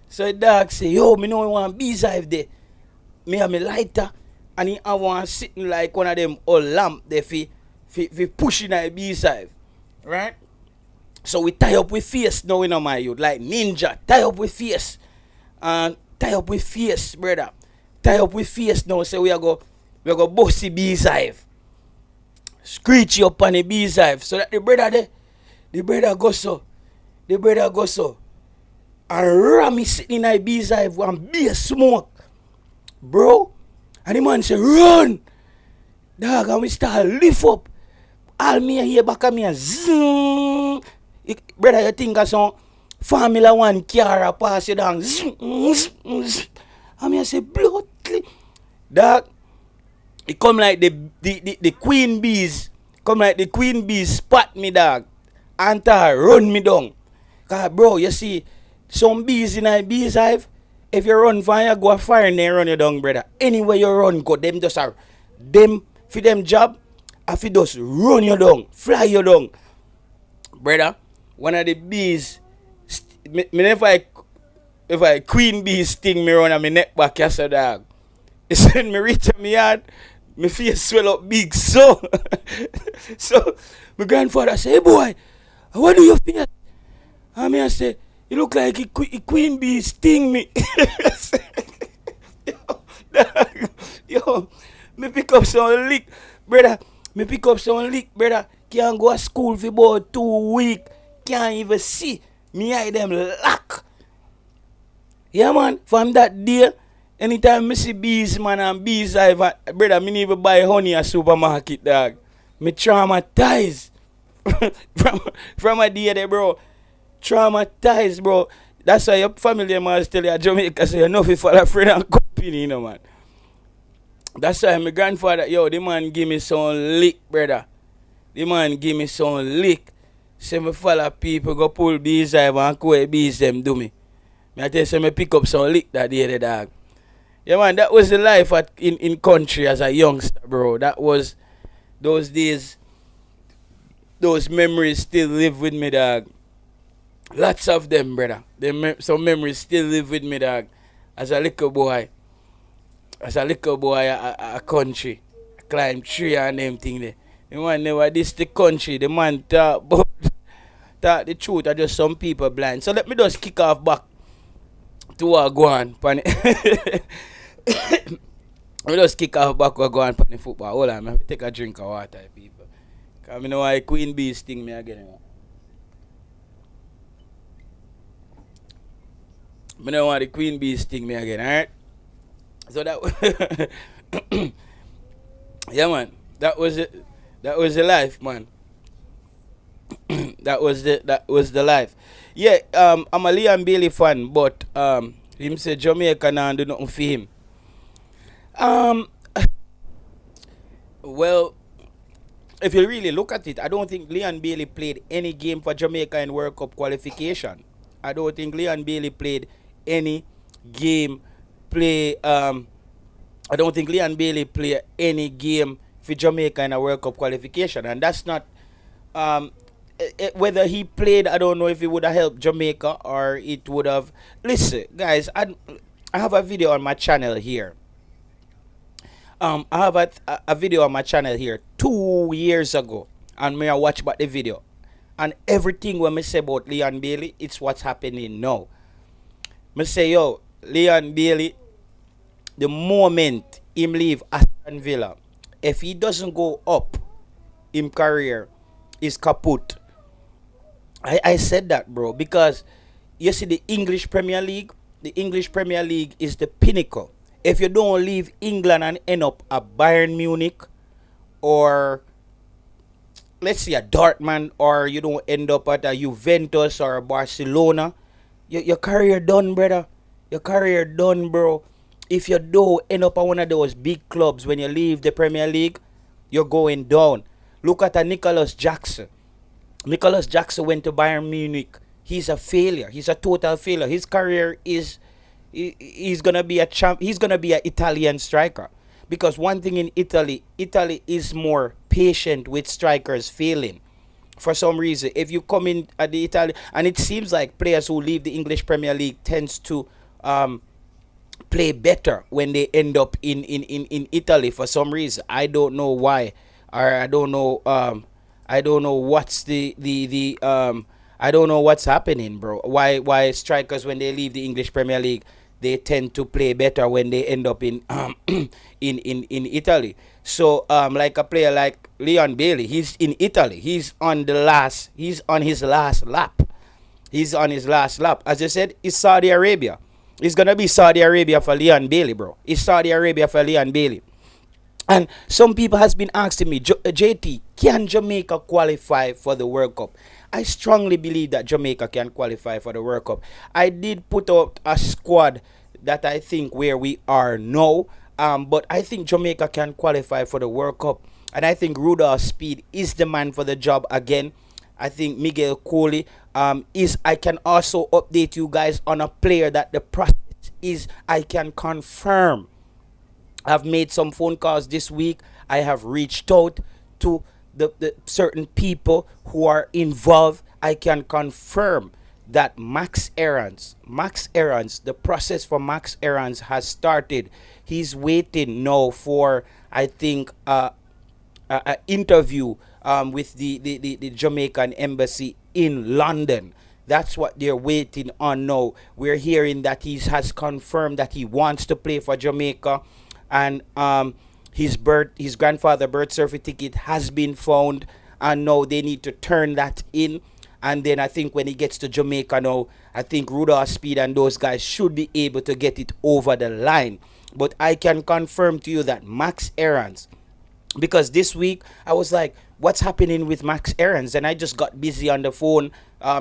So the dog say, yo, me know we want bees hive there. Me have me lighter and he have one sitting like one of them old lamp there for pushing at the bees hive. Right? So we tie up with face now, you know, my youth. Like ninja, tie up with face. And tie up with face, brother. Tie up with face now. So we go bust the bees hive. Screech up on the bees hive. So that the brother go so. And Rami sitting in the bees hive and be a smoke. Bro. And the man say, run. Dog, and we start lift up. All me here back at me and zoom. Brother, you think of some Formula 1 car pass you down. Zoom. And me say, blood. Dog, it come like the queen bees. Come like the queen bees spot me, dog. And run me down. Cause bro, you see, some bees in a bees hive, if you run from you go a fire and they run you down, brother. Anywhere you run, go them just are them for them job, if you just run you down, fly you down. Brother, one of the bees Me if I queen bee sting me around my neck back, yes, dog. It's when me reach me yard, my face swell up big so. So my grandfather say, hey boy, what do you feel? And me I say, you look like a queen bee sting me. Dog, yo, me pick up some lick, brother. Me pick up some lick, brother. Can't go to school for about 2 weeks. Can't even see. Me eye them lock. Yeah, man. From that day, anytime me see bees, man, and bees, brother, me never buy honey at supermarket, dog. Me traumatized. from, from a day there, bro. Traumatized, bro. That's why your family must tell you at Jamaica, say, you know, if you follow friend and company, you know, man. That's why my grandfather, yo, the man give me some lick, brother. The man give me some lick. Say me follow people, go pull bees and go bees them do me. I tell you, say me pick up some lick that day, the dog. Yeah, man, that was the life in country as a youngster, bro. That was those days, those memories still live with me, dog. Lots of them, brother. Some memories still live with me, dog. As a little boy. As a little boy, a country. I climb tree and them thing there. The man never this the country. The man talk the truth. I just some people blind. So let me just kick off back to what go on. Let me just kick off back what go on the football. Hold on, I have to take a drink of water, people. Because I know why Queen Bee sting me again. I don't want the Queen Bee sting me again, alright? So that yeah, man. That was it. That was the life, man. that was the life. Yeah, I'm a Leon Bailey fan, but him say Jamaica now do nothing for him. Um well, if you really look at it, I don't think Leon Bailey played any game for Jamaica in World Cup qualification. I don't think Leon Bailey played any game I don't think Leon Bailey played any game for Jamaica in a World Cup qualification, and that's not whether he played. I don't know if it would have helped Jamaica or it would have. Listen, guys, I have a video on my channel here. I have a video on my channel here 2 years ago, and me I watch back the video, and everything when me say about Leon Bailey, it's what's happening now. Me say, yo, Leon Bailey, the moment him leave Aston Villa, if he doesn't go up in career, is kaput. I said that, bro, because you see the English Premier League is the pinnacle. If you don't leave England and end up at Bayern Munich or let's say a Dortmund, or you don't end up at a Juventus or a Barcelona, your career done, brother. Your career done, bro. If you do end up at one of those big clubs when you leave the Premier League, you're going down. Look at a Nicholas Jackson. Nicholas Jackson went to Bayern Munich. He's a failure. He's a total failure. His career is he's gonna be a champ. He's gonna be an Italian striker, because one thing in Italy is more patient with strikers failing. For some reason, if you come in at the Italian, and it seems like players who leave the English Premier League tends to play better when they end up in Italy for some reason. I don't know why, or I don't know what's I don't know what's happening, bro. Why strikers when they leave the English Premier League they tend to play better when they end up in in Italy. So like a player like Leon Bailey, he's in Italy. He's on his last lap. He's on his last lap. As I said, it's Saudi Arabia. It's gonna be Saudi Arabia for Leon Bailey, bro. It's Saudi Arabia for Leon Bailey. And some people has been asking me, JT, can Jamaica qualify for the World Cup? I strongly believe that Jamaica can qualify for the World Cup. I did put out a squad that I think where we are now, but I think Jamaica can qualify for the World Cup. And I think Rudolph Speed is the man for the job again. I think Miguel Coley is. I can also update you guys on a player that the process is. I can confirm. I've made some phone calls this week. I have reached out to the certain people who are involved. I can confirm that the process for Max Aarons has started. He's waiting now for, I think, a interview with the Jamaican embassy in London. That's what they're waiting on now. We're hearing that he has confirmed that he wants to play for Jamaica, and his grandfather birth certificate has been found, and now they need to turn that in. And then I think when he gets to Jamaica now, I think Rudolph Speed and those guys should be able to get it over the line. But I can confirm to you that Max Aarons, because this week I was like, what's happening with Max Aarons? And I just got busy on the phone,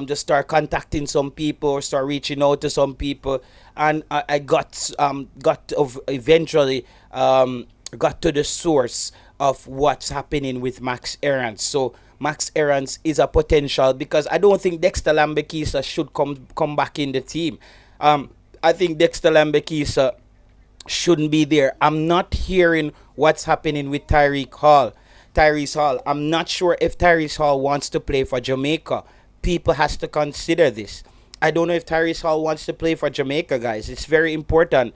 just start contacting some people, start reaching out to some people, and I eventually got to the source of what's happening with Max Aarons. So Max Aarons is a potential, because I don't think Dexter Lambekisa should come back in the team. I think Dexter Lambekisa shouldn't be there. I'm not hearing what's happening with Tyrese Hall. I'm not sure if Tyrese Hall wants to play for Jamaica. People has to consider this. I don't know if Tyrese Hall wants to play for Jamaica, guys. It's very important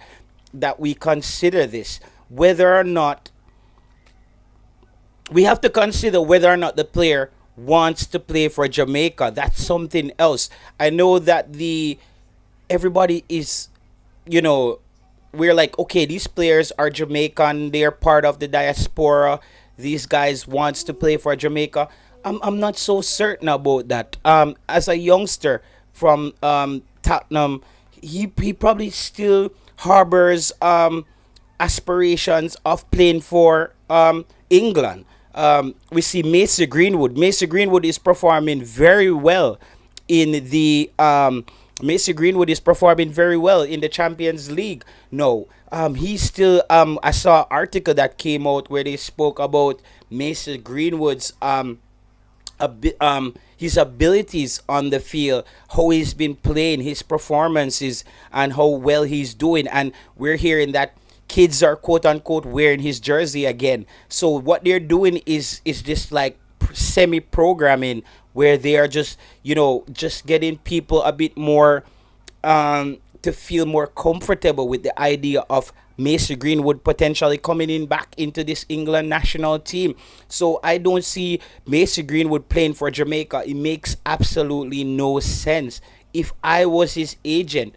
that we consider this. Whether or not we have to consider whether or not the player wants to play for Jamaica. That's something else. I know that everybody is, we're like, okay, these players are Jamaican, they're part of the diaspora. These guys wants to play for Jamaica. I'm not so certain about that. As a youngster from Tottenham, he probably still harbors aspirations of playing for England. We see Mason Greenwood. Mason Greenwood is performing very well in the Champions League. No, he's still. I saw an article that came out where they spoke about Mason Greenwood's his abilities on the field, how he's been playing, his performances, and how well he's doing. And we're hearing that kids are quote unquote wearing his jersey again. So what they're doing is just like semi programming, where they are just just getting people a bit more to feel more comfortable with the idea of Mason Greenwood potentially coming in back into this England national team. So I don't see Mason Greenwood playing for Jamaica. It makes absolutely no sense. If I was his agent,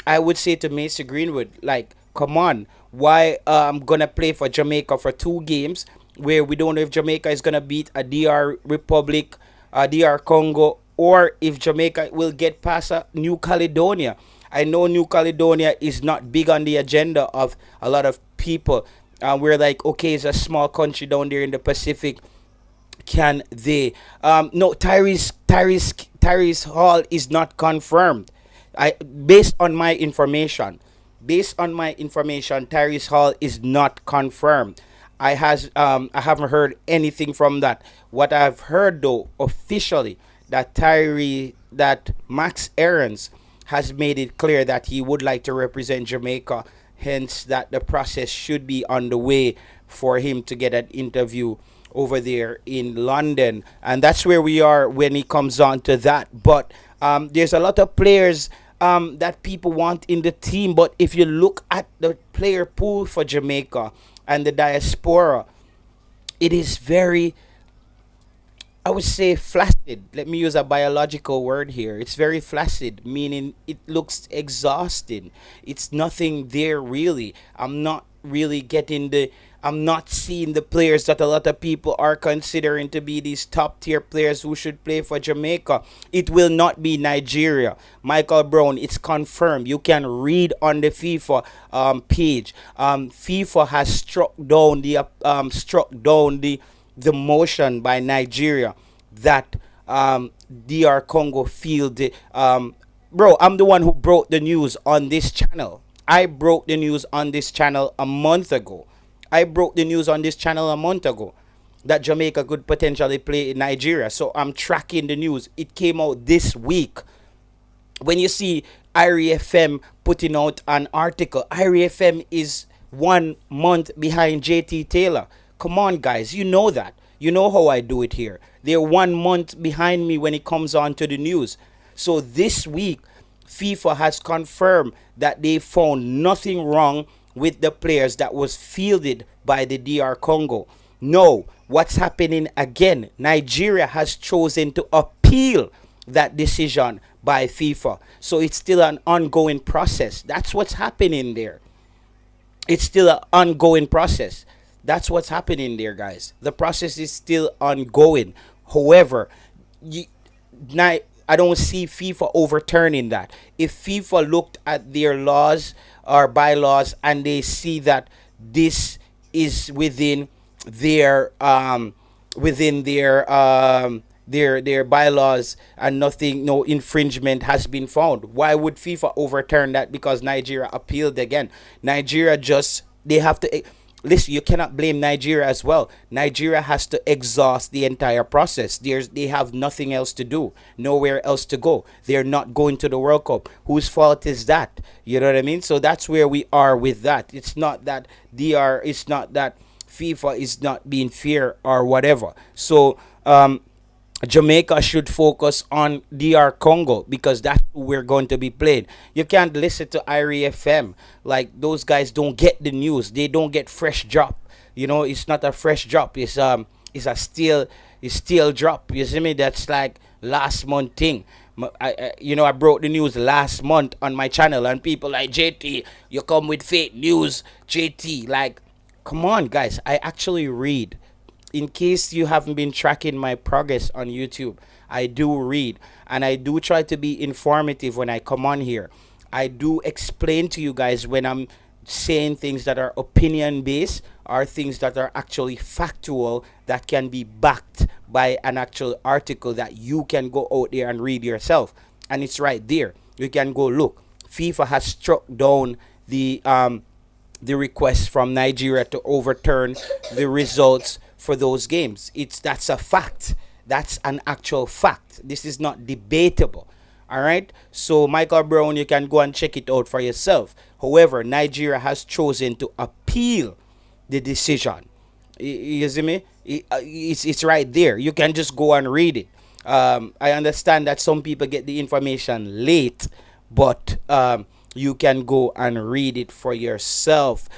I would say to Mason Greenwood, like, come on, why I'm gonna play for Jamaica for 2 games where we don't know if Jamaica is gonna beat a DR Republic, DR Congo, or if Jamaica will get past New Caledonia. I know New Caledonia is not big on the agenda of a lot of people. We're like, okay, it's a small country down there in the Pacific. Can they? No, Tyrese Hall is not confirmed. Based on my information, Tyrese Hall is not confirmed. I haven't heard anything from that. What I've heard though officially, that Max Aarons has made it clear that he would like to represent Jamaica, hence that the process should be on the way for him to get an interview over there in London. And that's where we are when it comes on to that. But there's a lot of players that people want in the team. But if you look at the player pool for Jamaica and the diaspora, it is very, I would say, flaccid. Let me use a biological word here. It's very flaccid, meaning it looks exhausting. It's nothing there really. I'm not seeing the players that a lot of people are considering to be these top tier players who should play for Jamaica. It will not be Nigeria. Michael Brown, it's confirmed. You can read on the FIFA page. FIFA has struck down the motion by Nigeria that DR Congo feel bro, I'm the one who broke the news on this channel. I broke the news on this channel a month ago. That Jamaica could potentially play in Nigeria. So I'm tracking the news. It came out this week. When you see Irie FM putting out an article, Irie FM is 1 month behind JT Taylor. Come on, guys. You know that. You know how I do it here. They're 1 month behind me when it comes on to the news. So this week, FIFA has confirmed that they found nothing wrong with the players that was fielded by the DR Congo. No, what's happening again? Nigeria has chosen to appeal that decision by FIFA. So it's still an ongoing process. That's what's happening there. It's still an ongoing process. That's what's happening there, guys. The process is still ongoing. However, you, I don't see FIFA overturning that. If FIFA looked at their laws or bylaws and they see that this is their within their bylaws and nothing, no infringement has been found, why would FIFA overturn that because Nigeria appealed again? Nigeria just, they have to listen, you cannot blame Nigeria as well. Nigeria has to exhaust the entire process. They have nothing else to do, nowhere else to go. They're not going to the World Cup. Whose fault is that? You know what I mean? So that's where we are with that. It's not that it's not that FIFA is not being fair or whatever. So Jamaica should focus on DR Congo because that's who we're going to be played. You can't listen to Irie FM. Like, those guys don't get the news. They don't get fresh drop. You know, it's not a fresh drop. It's a still drop. You see me? That's like last month thing. I broke the news last month on my channel and people like, JT, you come with fake news. JT, like, come on, guys. I actually read. In case you haven't been tracking my progress on YouTube, I do read and I do try to be informative when I come on here. I do explain to you guys when I'm saying things that are opinion based or things that are actually factual that can be backed by an actual article that you can go out there and read yourself. And it's right there. You can go look. FIFA has struck down the request from Nigeria to overturn the results for those games. That's a fact. That's an actual fact. This is not debatable. All right. So Michael Brown, you can go and check it out for yourself. However, Nigeria has chosen to appeal the decision. You see me? It's right there. You can just go and read it. I understand that some people get the information late, but you can go and read it for yourself.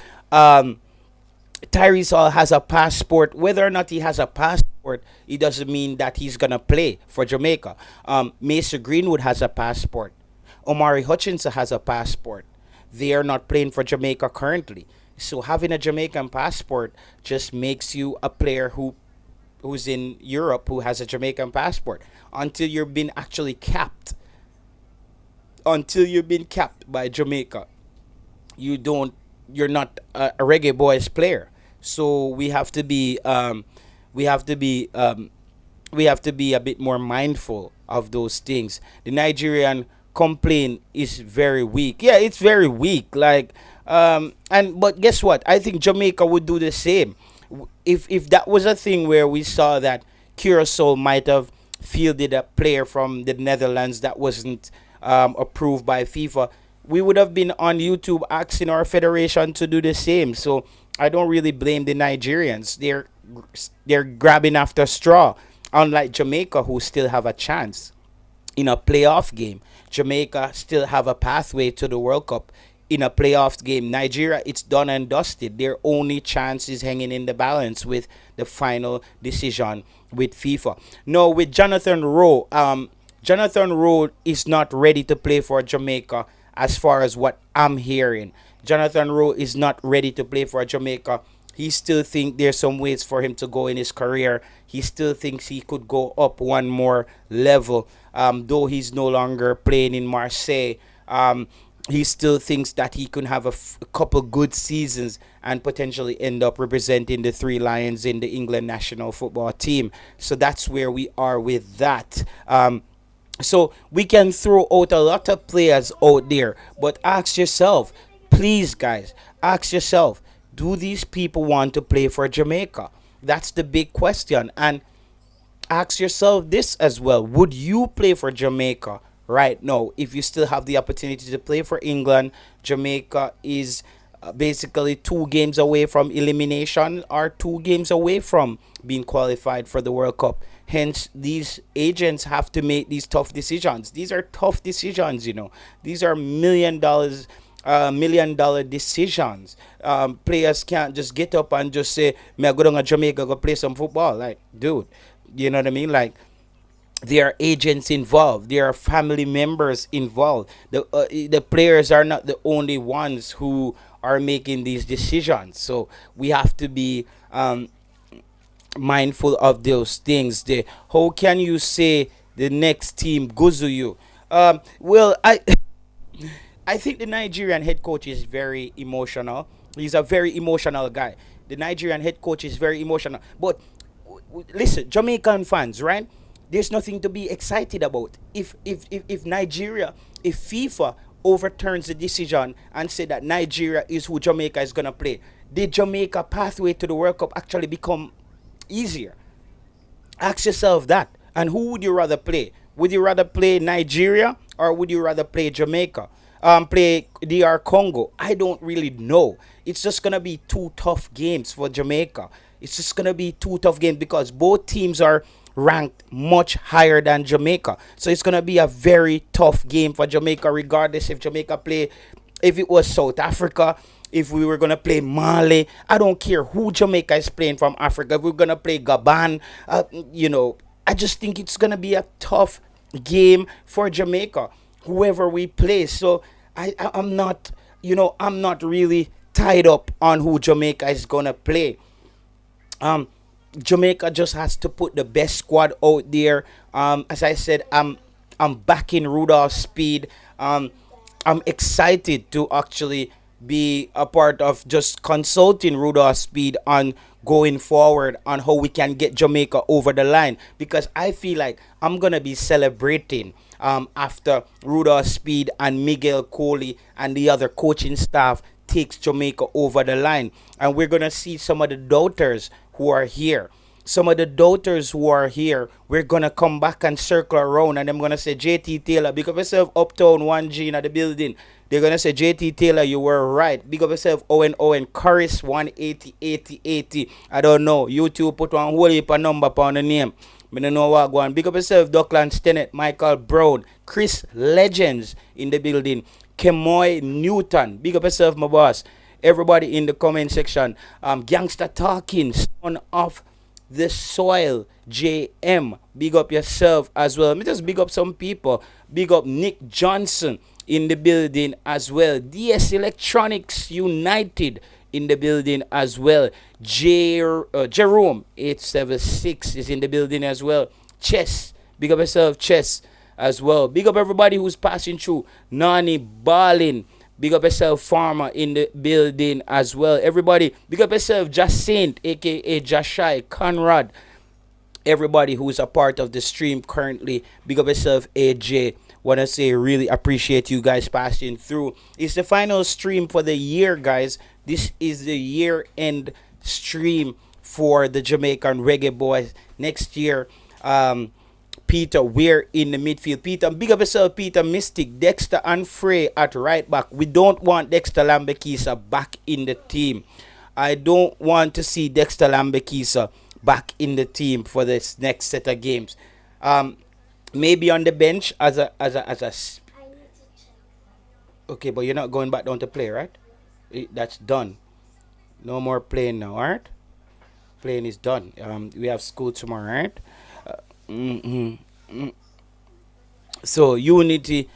Tyrese Hall has a passport. Whether or not he has a passport, it doesn't mean that he's gonna play for Jamaica. Mason Greenwood has a passport. Omari Hutchinson has a passport. They are not playing for Jamaica currently. So having a Jamaican passport just makes you a player who's in Europe who has a Jamaican passport. Until you've been actually capped. Until you've been capped by Jamaica, you're not a Reggae Boyz player. So we have to be we have to be we have to be a bit more mindful of those things. The Nigerian complaint is very weak. Yeah, it's very weak. Like but guess what? I think Jamaica would do the same. If that was a thing where we saw that Curacao might have fielded a player from the Netherlands that wasn't approved by FIFA, we would have been on YouTube asking our federation to do the same. So I don't really blame the Nigerians. They're grabbing after straw, unlike Jamaica, who still have a chance in a playoff game. Jamaica still have a pathway to the World Cup in a playoff game. Nigeria, it's done and dusted. Their only chance is hanging in the balance with the final decision with FIFA. No, with Jonathan Rowe, Jonathan Rowe is not ready to play for Jamaica as far as what I'm hearing. Jonathan Rowe is not ready to play for Jamaica. He still thinks there's some ways for him to go in his career. He still thinks he could go up one more level. Though he's no longer playing in Marseille, he still thinks that he could have a couple good seasons and potentially end up representing the Three Lions in the England national football team. So that's where we are with that. So we can throw out a lot of players out there, but ask yourself, please, guys, ask yourself, do these people want to play for Jamaica? That's the big question. And ask yourself this as well. Would you play for Jamaica right now if you still have the opportunity to play for England? Jamaica is basically 2 games away from elimination or 2 games away from being qualified for the World Cup Hence, these agents have to make these tough decisions. These are tough decisions, you know. These are $1 million decisions. Players can't just get up and just say, "Me I go down to Jamaica go play some football." Like, dude, you know what I mean? Like, there are agents involved. There are family members involved. The players are not the only ones who are making these decisions. So we have to be mindful of those things. How can you say the next team guzu you? Well, I think the Nigerian head coach is very emotional. He's a very emotional guy. The Nigerian head coach is very emotional. But listen, Jamaican fans, right? There's nothing to be excited about. If Nigeria, if FIFA overturns the decision and say that Nigeria is who Jamaica is gonna play, the Jamaica pathway to the World Cup actually become easier. Ask yourself that. And who would you rather play? Would you rather play Nigeria or would you rather play Jamaica? Play DR Congo? I don't really know. It's just gonna be two tough games for Jamaica. It's just gonna be two tough games because both teams are ranked much higher than Jamaica. So it's gonna be a very tough game for Jamaica, regardless if Jamaica play, if it was South Africa, if we were gonna play Mali. I don't care who Jamaica is playing from Africa. If we're gonna play Gabon, I just think it's gonna be a tough game for Jamaica, whoever we play. So I'm not, I'm not really tied up on who Jamaica is gonna play. Um, Jamaica just has to put the best squad out there. As I said, I'm backing Rudolph Speed. I'm excited to actually be a part of just consulting Rudolph Speed on going forward on how we can get Jamaica over the line, because I feel like I'm gonna be celebrating after Rudolph Speed and Miguel Coley and the other coaching staff takes Jamaica over the line, and we're gonna see some of the doubters who are here. Some of the doubters who are here, we're gonna come back and circle around, and I'm gonna say, JT Taylor, big up yourself, Uptown 1G in the building. They're gonna say, JT Taylor, you were right. Big up yourself, Owen Curris 180 80 80. I don't know. YouTube put one whole heap of number upon the name. I don't know what going. Big up yourself, Dockland Stennett, Michael Brown, Chris Legends in the building, Kemoy Newton. Big up yourself, my boss. Everybody in the comment section. Gangster Talking, son of the soil, JM. Big up yourself as well. Let me just big up some people. Big up Nick Johnson in the building as well. DS Electronics United in the building as well. Jerome 876 is in the building as well. Chess. Big up yourself, Chess as well. Big up everybody who's passing through. Nani Balin. Big up yourself, Farmer in the building as well. Everybody, big up yourself, Jacinth, aka Jashai, Conrad. Everybody who's a part of the stream currently, big up yourself, AJ. Wanna say really appreciate you guys passing through. It's the final stream for the year, guys. This is the year-end stream for the Jamaican Reggae Boyz. Next year, Peter, we're in the midfield. Peter, big up yourself, Peter Mystic, Dexter and Frey at right back. We don't want Dexter Lambekisa back in the team. I don't want to see Dexter Lambekisa back in the team for this next set of games. Maybe on the bench as a. Okay, but you're not going back down to play, right? That's done. No more playing now, alright? Playing is done. We have school tomorrow, alright? So Unity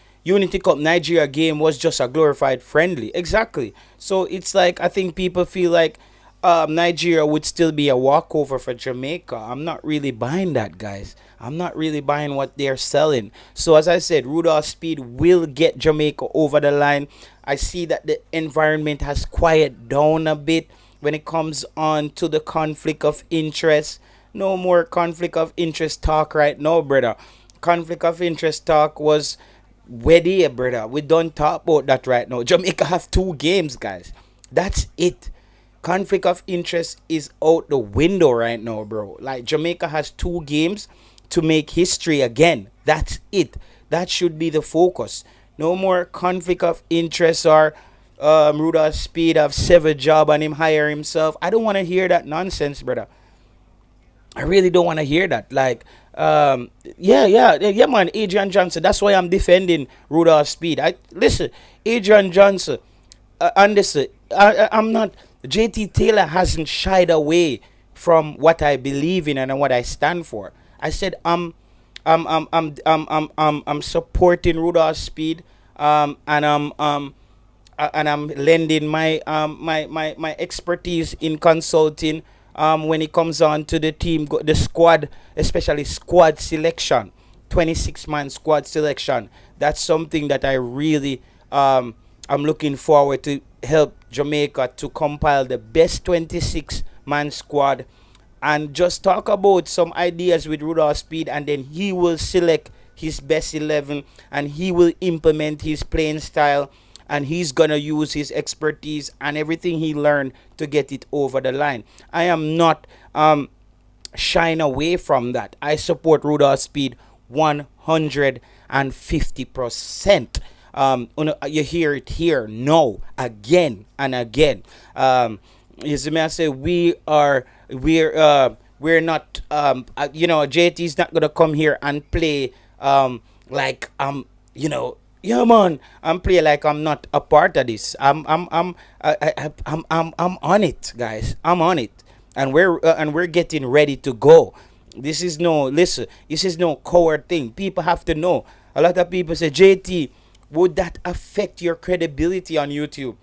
Cup Nigeria game was just a glorified friendly. Exactly. So it's like, I think people feel like Nigeria would still be a walkover for Jamaica. I'm not really buying that, guys. I'm not really buying what they're selling. So as I said, Rudolph Speed will get Jamaica over the line. I see that the environment has quieted down a bit when it comes on to the conflict of interest. No more conflict of interest talk right now, brother. Conflict of interest talk was where brother. We don't talk about that right now. Jamaica have 2 games, guys. That's it. Conflict of interest is out the window right now, bro. Like, Jamaica has 2 games to make history again. That's it. That should be the focus. No more conflict of interest or Rudolph Speed have 7 job and him hire himself. I don't want to hear that nonsense, brother. I really don't want to hear that. Like, Yeah, man. Adrian Johnson. That's why I'm defending Rudolph Speed. I listen, Adrian Johnson. And listen, I'm not. JT Taylor hasn't shied away from what I believe in and what I stand for. I said I'm supporting Rudolph Speed, and I'm lending my expertise in consulting when it comes on to the team, the squad, especially squad selection, 26-man squad selection. That's something that I really I'm looking forward to help Jamaica to compile the best 26-man squad and just talk about some ideas with Rudolph Speed, and then he will select his best 11 and he will implement his playing style, and he's gonna use his expertise and everything he learned to get it over the line. I am not shying away from that. I support Rudolph Speed 150%. You hear it here, no, again and again. You see me, I say we're not JT's not gonna come here and play like yeah, man, I'm play like I'm not a part of this. I'm on it, guys. I'm on it, and we're getting ready to go. This is no listen. This is no coward thing. People have to know. A lot of people say, JT, would that affect your credibility on YouTube?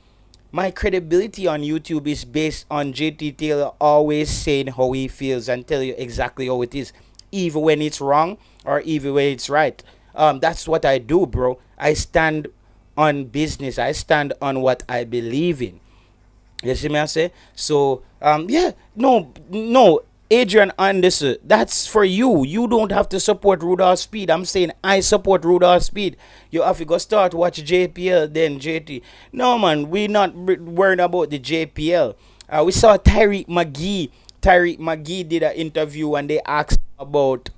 My credibility on YouTube is based on JT Taylor always saying how he feels and tell you exactly how it is, even when it's wrong or even when it's right. That's what I do, bro. I stand on business. I stand on what I believe in. You see me, I say? So, no, Adrian Anderson, that's for you. You don't have to support Rudolph Speed. I'm saying I support Rudolph Speed. You have to go start watch JPL, then JT. No, man, we not worried about the JPL. We saw Tyreek McGee. Tyreek McGee did an interview and they asked about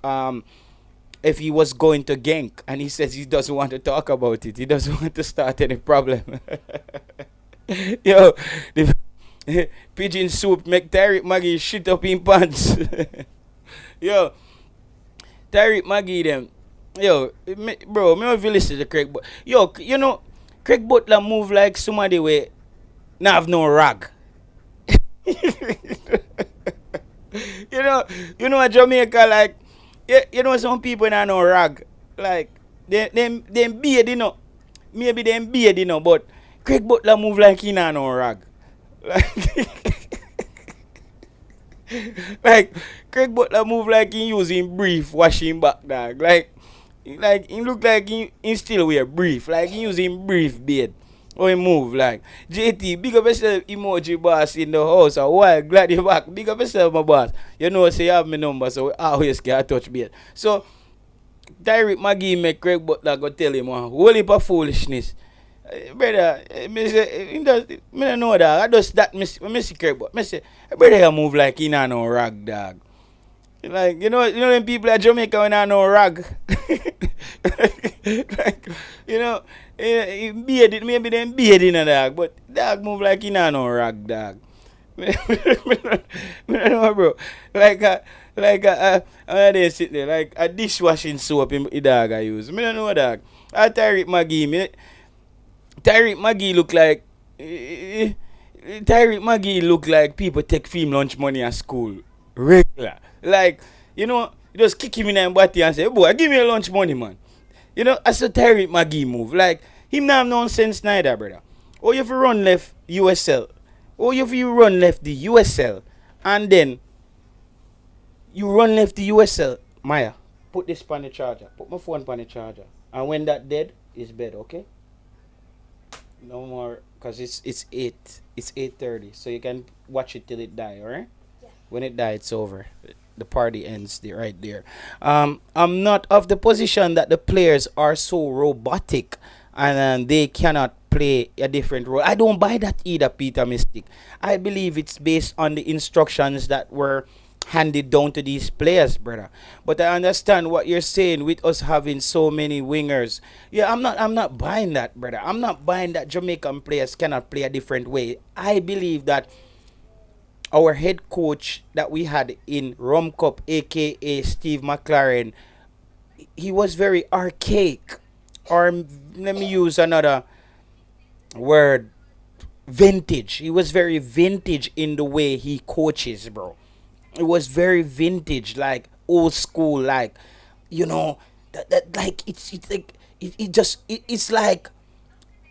if he was going to gank, and he says he doesn't want to talk about it. He doesn't want to start any problem. Yo, the pigeon soup make Tyreek Maggie shit up in pants. Yo, Tyreek Maggie them. Yo, bro, me if you listen to Craig, but yo, Craig Butler move like somebody where now have no rag. A Jamaica like. Some people not no rag. Like, them beard, Maybe them beard, but Craig Butler move like he not no rag. Like Craig Butler move like he using brief washing back, dog. Like he look like he still wear brief. Like he using brief beard. Or he move like JT, big up yourself, emoji boss in the house. A while, glad you back. Big up yourself, my boss. You know, say you have my number, so we always get touch base. So Tyreek McGee make Craig Butler go tell him one whole heap of foolishness. Brother, me say, me don't know that. I just that me see Craig Butler. Me say, brother, you move like he not no rag, dog. Like, them people at Jamaica when I know rag. Like, beard, maybe them beard in a dog, but dog move like he not no rag, dog. Me don't know, bro. They sit there, like a dishwashing soap in the dog I use. Me don't know, dog. Tyreek McGee look like, Tyreek McGee look like people take film lunch money at school. Regular. Like, just kick him in the body and say, boy, give me a lunch money, man. That's a Tyreek McGee move. Like, him not have nonsense neither, brother. Or if you run left USL, or if you run left the USL, and then you run left the USL, Maya, put this on the charger. Put my phone on the charger. And when that dead, it's bed, okay? No more, because it's 8. It's 8:30, so you can watch it till it die, alright? Yeah. When it die, it's over. The party ends there, right there. I'm not of the position that the players are so robotic and they cannot play a different role. I don't buy that either, Peter Mystic. I believe it's based on the instructions that were handed down to these players, brother. But I understand what you're saying with us having so many wingers. Yeah, I'm not buying that, brother. I'm not buying that Jamaican players cannot play a different way. I believe that our head coach that we had in Rom Cup, aka Steve McLaren, he was very archaic, or let me use another word, vintage. He was very vintage in the way he coaches, bro. It was very vintage, like old school, like you know that like it's like it's like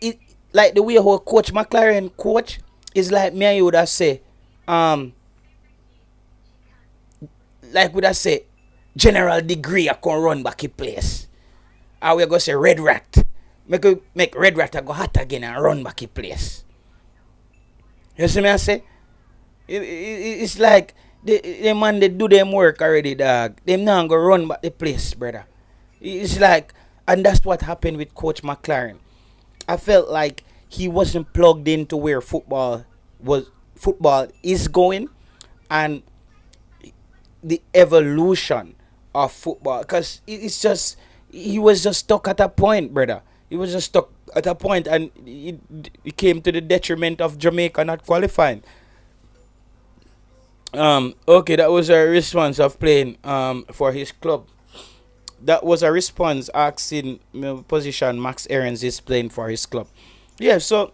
it like the way how Coach McLaren coach is like me and you would have say, um, like would have say, General Degree I can run back in place. Or we go say Red Rat, make Red Rat I go hot again and run back in place. You see me I say? It's like the man they do them work already, dog. Them now go run back the place, brother. It's like, and that's what happened with Coach McLaren. I felt like he wasn't plugged into where football is going, and the evolution of football. Because it's just he was just stuck at a point, brother. He was just stuck at a point, and it came to the detriment of Jamaica not qualifying. Okay, that was a response of playing for his club. That was a response asking position Max Aarons is playing for his club. Yeah, so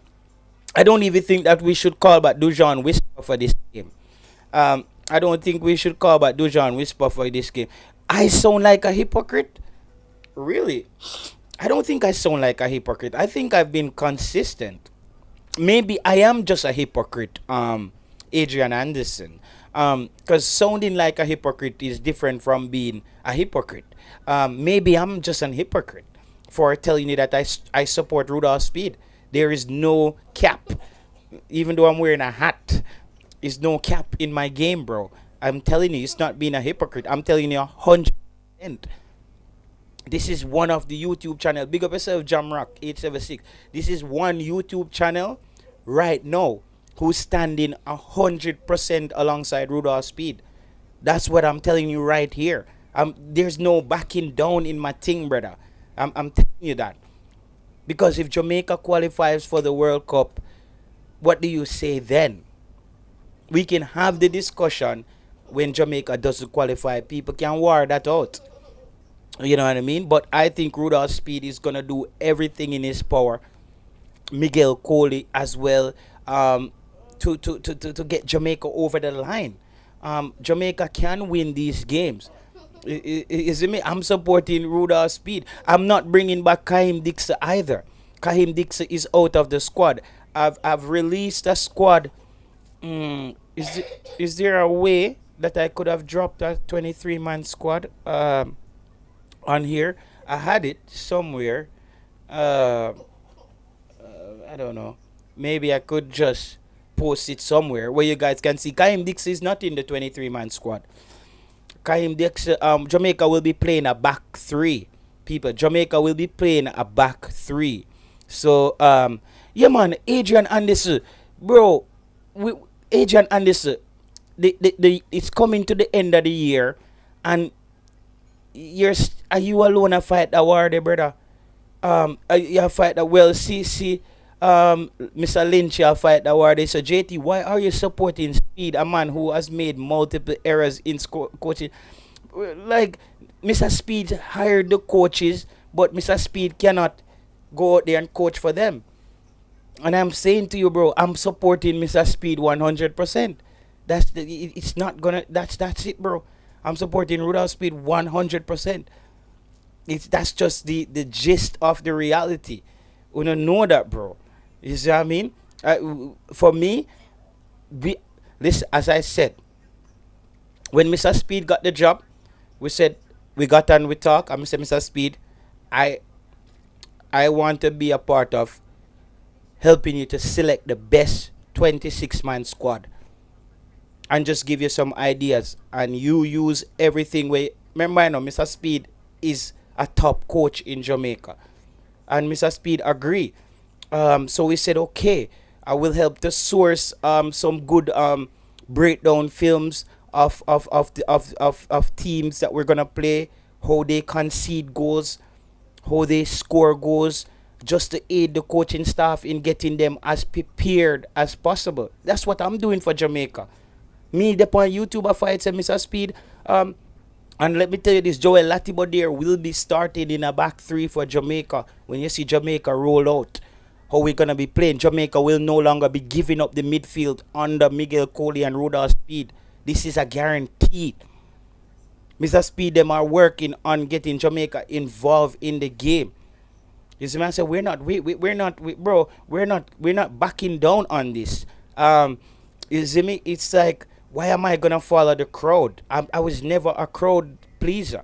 I don't even think that we should call back Dujon Whisper for this game. I don't think we should call back Dujon Whisper for this game. I sound like a hypocrite? Really? I don't think I sound like a hypocrite. I think I've been consistent. Maybe I am just a hypocrite, Adrian Anderson. Because sounding like a hypocrite is different from being a hypocrite. Maybe I'm just an hypocrite for telling you that I support Rudolph Speed. There is no cap. Even though I'm wearing a hat, there's no cap in my game, bro. I'm telling you, it's not being a hypocrite. I'm telling you 100%. This is one of the YouTube channel. Big up yourself, Jamrock 876. This is one YouTube channel right now who's standing 100% alongside Rudolph Speed. That's what I'm telling you right here. There's no backing down in my thing, brother. I'm telling you that. Because if Jamaica qualifies for the World Cup, what do you say then? We can have the discussion when Jamaica doesn't qualify. People can war that out. You know what I mean? But I think Rudolph Speed is going to do everything in his power. Miguel Coley as well. To get Jamaica over the line. Jamaica can win these games. Is it me? I'm supporting Rudolph Speed. I'm not bringing back Kaim Dixon either. Kaim Dixon is out of the squad. I've released a squad. Is there a way that I could have dropped a 23-man squad on here? I had it somewhere. I don't know. Maybe I could just post it somewhere where you guys can see. Kaim Dixon is not in the 23-man squad. Kaim Dixon, Jamaica will be playing a back three. People, Jamaica will be playing a back three. So, yeah, man, Adrian Anderson, bro, Adrian Anderson, it's coming to the end of the year, and are you alone a fight the war there, brother? You fight the well, see, Mr. Lynch, you fight the war there. So, JT, why are you supporting Speed, a man who has made multiple errors in coaching? Like, Mr. Speed hired the coaches, but Mr. Speed cannot go out there and coach for them. And I'm saying to you, bro, I'm supporting Mr. Speed 100%. It's not gonna. That's it, bro. I'm supporting Rudolph Speed 100%. That's just the gist of the reality. We don't know that, bro. You see what I mean? For me, listen, as I said, when Mr. Speed got the job, we got on, we talk. I said, Mr. Speed, I want to be a part of helping you to select the best 26-man squad and just give you some ideas, and you use everything where, remember, I know Mr. Speed is a top coach in Jamaica, and Mr. Speed agree. So we said, okay, I will help to source some good breakdown films of teams that we're gonna play, how they concede goals, how they score goals, just to aid the coaching staff in getting them as prepared as possible. That's what I'm doing for Jamaica. Me, the on YouTube, I fight say Mr. Speed. And let me tell you this, Joel Latibo there will be starting in a back three for Jamaica. When you see Jamaica roll out, how we're gonna be playing, Jamaica will no longer be giving up the midfield under Miguel Coley and Rudolph Speed. This is a guarantee. Mr. Speed them are working on getting Jamaica involved in the game. You see, man, say we're not, bro, we're not backing down on this. You see me? It's like, why am I gonna follow the crowd? I was never a crowd pleaser.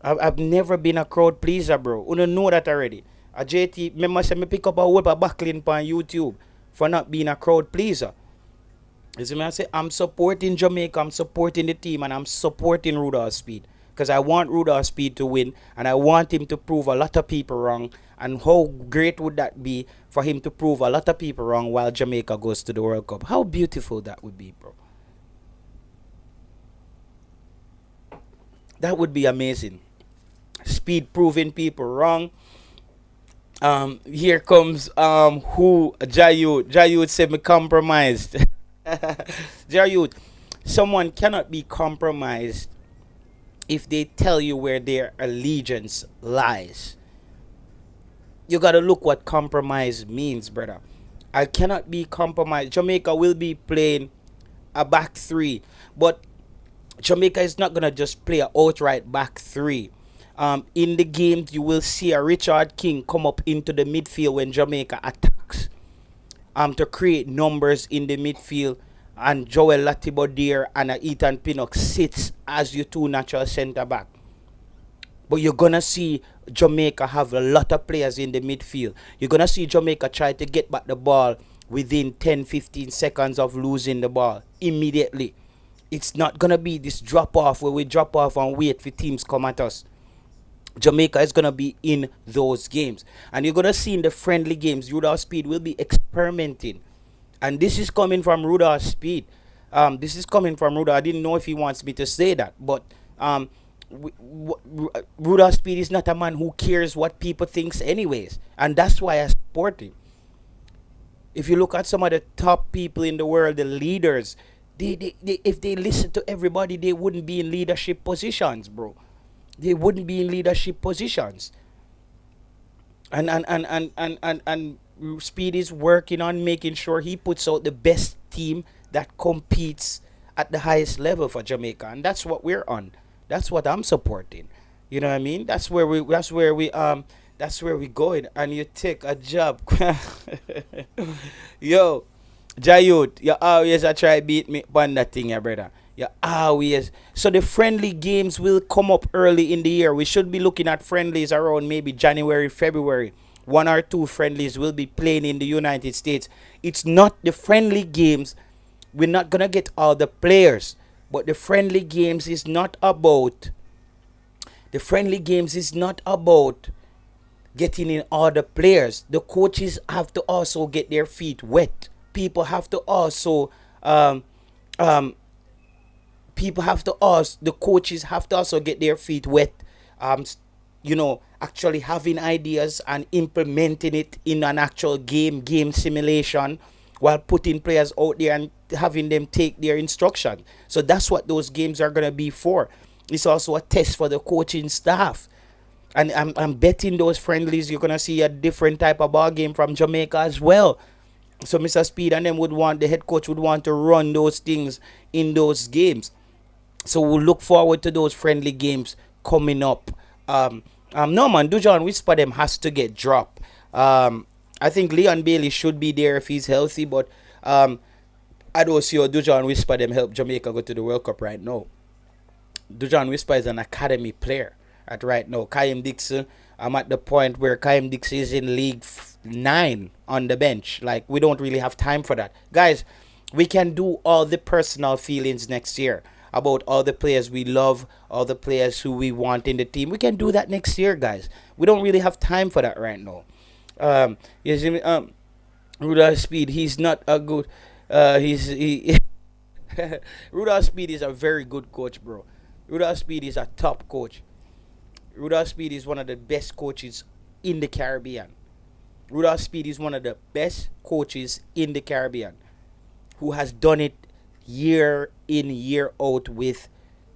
I've never been a crowd pleaser, bro. You don't know that already. A JT, remember say me pick up a whole backlink on YouTube for not being a crowd pleaser. You see me? I say I'm supporting Jamaica, I'm supporting the team, and I'm supporting Rudolph Speed. Because I want Rudolph Speed to win, and I want him to prove a lot of people wrong. And how great would that be for him to prove a lot of people wrong while Jamaica goes to the World Cup? How beautiful that would be, bro. That would be amazing. Speed proving people wrong. Here comes who Jayud. Jayud said me compromised. Jayud, someone cannot be compromised if they tell you where their allegiance lies. You gotta look what compromise means, brother. I cannot be compromised. Jamaica will be playing a back three, but Jamaica is not gonna just play an outright back three. In the games, you will see a Richard King come up into the midfield when Jamaica attacks. To create numbers in the midfield, and Joel Latibo there and Ethan Pinnock sits as your two natural centre back. But you're gonna see Jamaica have a lot of players in the midfield. You're gonna see Jamaica try to get back the ball within 10-15 seconds of losing the ball immediately. It's not gonna be this drop off where we drop off and wait for teams come at us. Jamaica is gonna be in those games, and you're gonna see in the friendly games, Rudolph Speed will be experimenting, and this is coming from Rudolph Speed. This is coming from Rudolph. I didn't know if he wants me to say that, but Rudolph Speed is not a man who cares what people thinks, anyways, and that's why I support him. If you look at some of the top people in the world, the leaders, they if they listen to everybody, they wouldn't be in leadership positions, bro. They wouldn't be in leadership positions. And Speed is working on making sure he puts out the best team that competes at the highest level for Jamaica, and that's what we're on. That's what I'm supporting. You know what I mean? That's where we going. And you take a job. Yo, Jayut, you always a try beat me on that thing, yeah, brother. You always. So the friendly games will come up early in the year. We should be looking at friendlies around maybe January, February. One or two friendlies will be playing in the United States. It's not the friendly games. We're not gonna get all the players, but the friendly games is not about. The friendly games is not about getting in all the players. The coaches have to also get their feet wet. People have to also the coaches have to also get their feet wet. Actually having ideas and implementing it in an actual game simulation, while putting players out there and having them take their instruction. So that's what those games are gonna be for. It's also a test for the coaching staff. And I'm betting those friendlies you're gonna see a different type of ball game from Jamaica as well. So Mr. Speed and them the head coach would want to run those things in those games. So we'll look forward to those friendly games coming up. No man, Dujon Whisper them has to get dropped. I think Leon Bailey should be there if he's healthy, but I don't see how Dujon Whisper them help Jamaica go to the World Cup right now. Dujon Whisper is an academy player at right now. Kaim Dixon, I'm at the point where Kaim Dixon is in League 9 on the bench. Like, we don't really have time for that. Guys, we can do all the personal feelings next year about all the players we love, all the players who we want in the team. We can do that next year, guys. We don't really have time for that right now. You see me? Rudolph Speed, he's not a good... Rudolph Speed is a very good coach, bro. Rudolph Speed is a top coach. Rudolph Speed is one of the best coaches in the Caribbean. Rudolph Speed is one of the best coaches in the Caribbean who has done it year in, year out with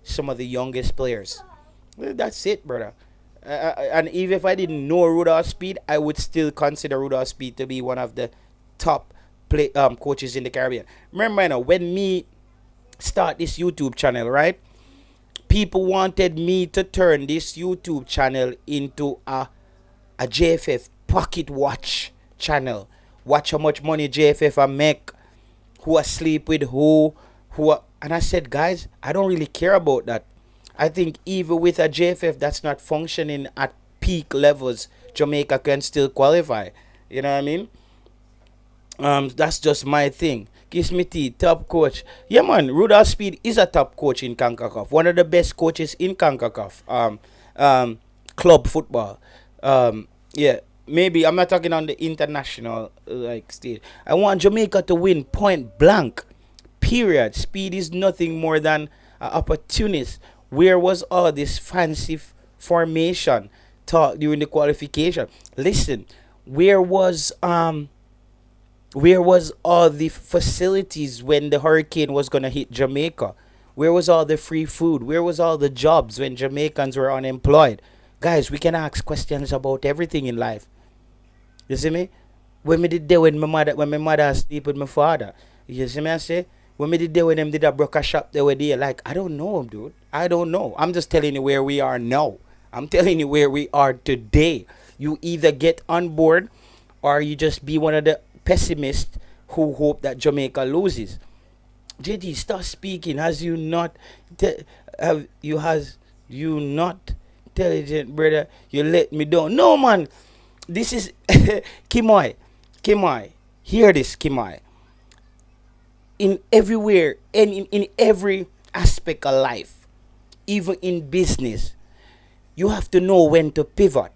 some of the youngest players. Well, that's it, brother. And even if I didn't know Rudolph Speed, I would still consider Rudolph Speed to be one of the top coaches in the Caribbean. Remember, when me start this YouTube channel, right? People wanted me to turn this YouTube channel into a JFF pocket watch channel. Watch how much money JFF I make, who I sleep with, and I said, guys, I don't really care about that. I think even with a JFF that's not functioning at peak levels, Jamaica can still qualify. You know what I mean? That's just my thing. Kiss me tea, top coach. Yeah, man, Rudolph Speed is a top coach in CONCACAF. One of the best coaches in CONCACAF. Club football. Yeah, maybe I'm not talking on the international like stage. I want Jamaica to win point blank. Period. Speed is nothing more than an opportunist. Where was all this fancy formation talk during the qualification? Listen, where was all the facilities when the hurricane was gonna hit Jamaica? Where was all the free food? Where was all the jobs when Jamaicans were unemployed? Guys, we can ask questions about everything in life. You see me? When me did there when my mother asleep with my father. You see me I say? When me did there when them did a broke a shop they were there. Like, I don't know, dude. I don't know. I'm just telling you where we are now. I'm telling you where we are today. You either get on board or you just be one of the pessimists who hope that Jamaica loses. JD, stop speaking. Has you not intelligent, brother? You let me down. No, man. This is Kimoy. Kimoy. Hear this, Kimoy. In everywhere and in every aspect of life, even in business, you have to know when to pivot.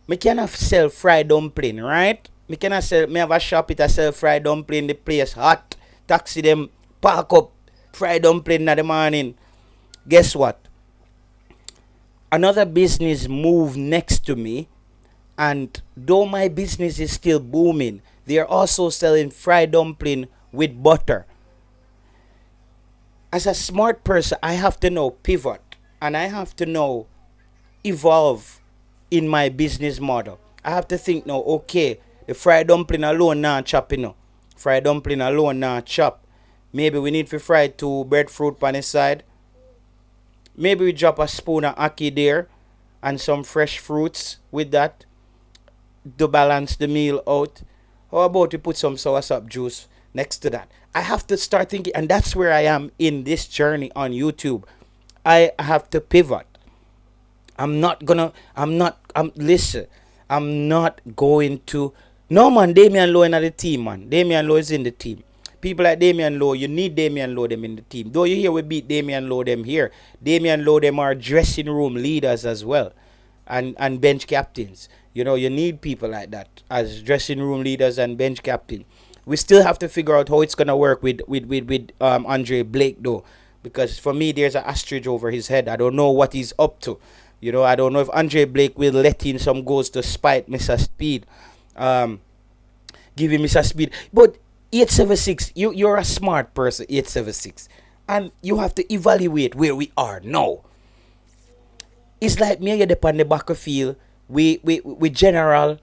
Me cannot sell fried dumpling, right? Me have a shop it a sell fried dumpling, the place hot. Taxi them park up fried dumpling in the morning. Guess what? Another business moved next to me, and though my business is still booming, they are also selling fried dumpling with butter. As a smart person, I have to know pivot and I have to know evolve in my business model. I have to think now, okay, the fried dumpling alone now chop, Fried dumpling alone now chop. Maybe we need to fry two breadfruit on the side. Maybe we drop a spoon of ackee there and some fresh fruits with that to balance the meal out. How about we put some soursop juice next to that? I have to start thinking, and that's where I am in this journey on YouTube. I have to pivot. Listen, I'm not going to, no man, Damian Lowe in the team, man. Damian Lowe is in the team. People like Damian Lowe, you need Damian Lowe them in the team. Though you hear we beat Damian Lowe them here, Damian Lowe them are dressing room leaders as well, and bench captains. You need people like that as dressing room leaders and bench captain. We still have to figure out how it's gonna work with Andre Blake though, because for me there's an ostrich over his head. I don't know what he's up to. I don't know if Andre Blake will let in some goals to spite Mr. Speed. Give him Mr. Speed, but 876, you're a smart person, 876, and you have to evaluate where we are now. It's like me and you on the back of field. We general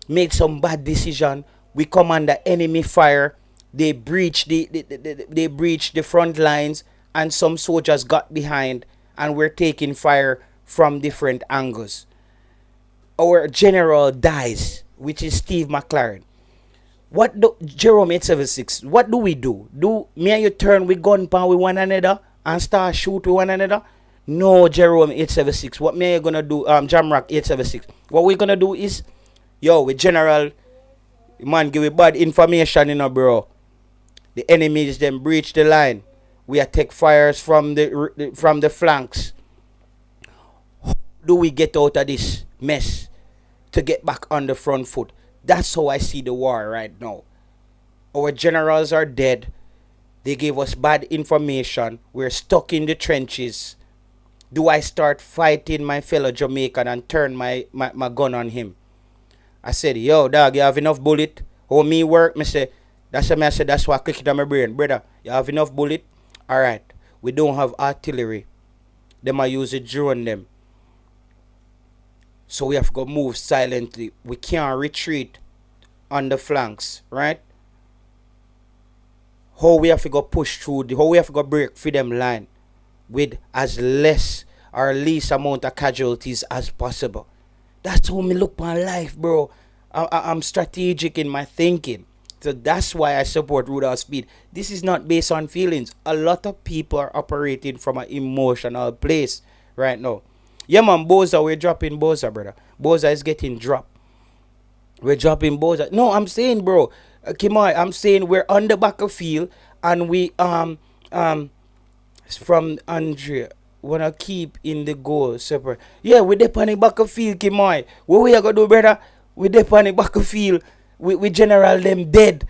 make some bad decision. We come under enemy fire. They breach the front lines, and some soldiers got behind, and we're taking fire from different angles. Our general dies, which is Steve McLaren. What do Jerome 876? What do we do? Do me and you turn with gun pan with one another and start shoot with one another? No, Jerome 876. What me and you gonna do? Jamrock 876. What we gonna do is, with general man give me bad information, bro. The enemies then breach the line. We attack fires from the flanks. How do we get out of this mess to get back on the front foot? That's how I see the war right now. Our generals are dead. They gave us bad information. We're stuck in the trenches. Do I start fighting my fellow Jamaican and turn my gun on him? I said, yo, dog, you have enough bullet? How me work? Me say, That's why I said that's why I click it on my brain. Brother, you have enough bullet? Alright. We don't have artillery. Them are use a drone them. So we have to go move silently. We can't retreat on the flanks, right? How we have to go push through how we have to go break for them line with as less or least amount of casualties as possible. That's how me look on life, bro. I'm strategic in my thinking. So that's why I support Rudolph Speed. This is not based on feelings. A lot of people are operating from an emotional place right now. Yeah, man, Boza, we're dropping Boza, brother. Boza is getting dropped. We're dropping Boza. No, I'm saying, bro, Kimoy, I'm saying we're on the battlefield and we from Andrea wanna keep in the goal separate. Yeah, we dep on the battlefield, Kimoy. What we are gonna do, brother? We dep on the battlefield. We general them dead.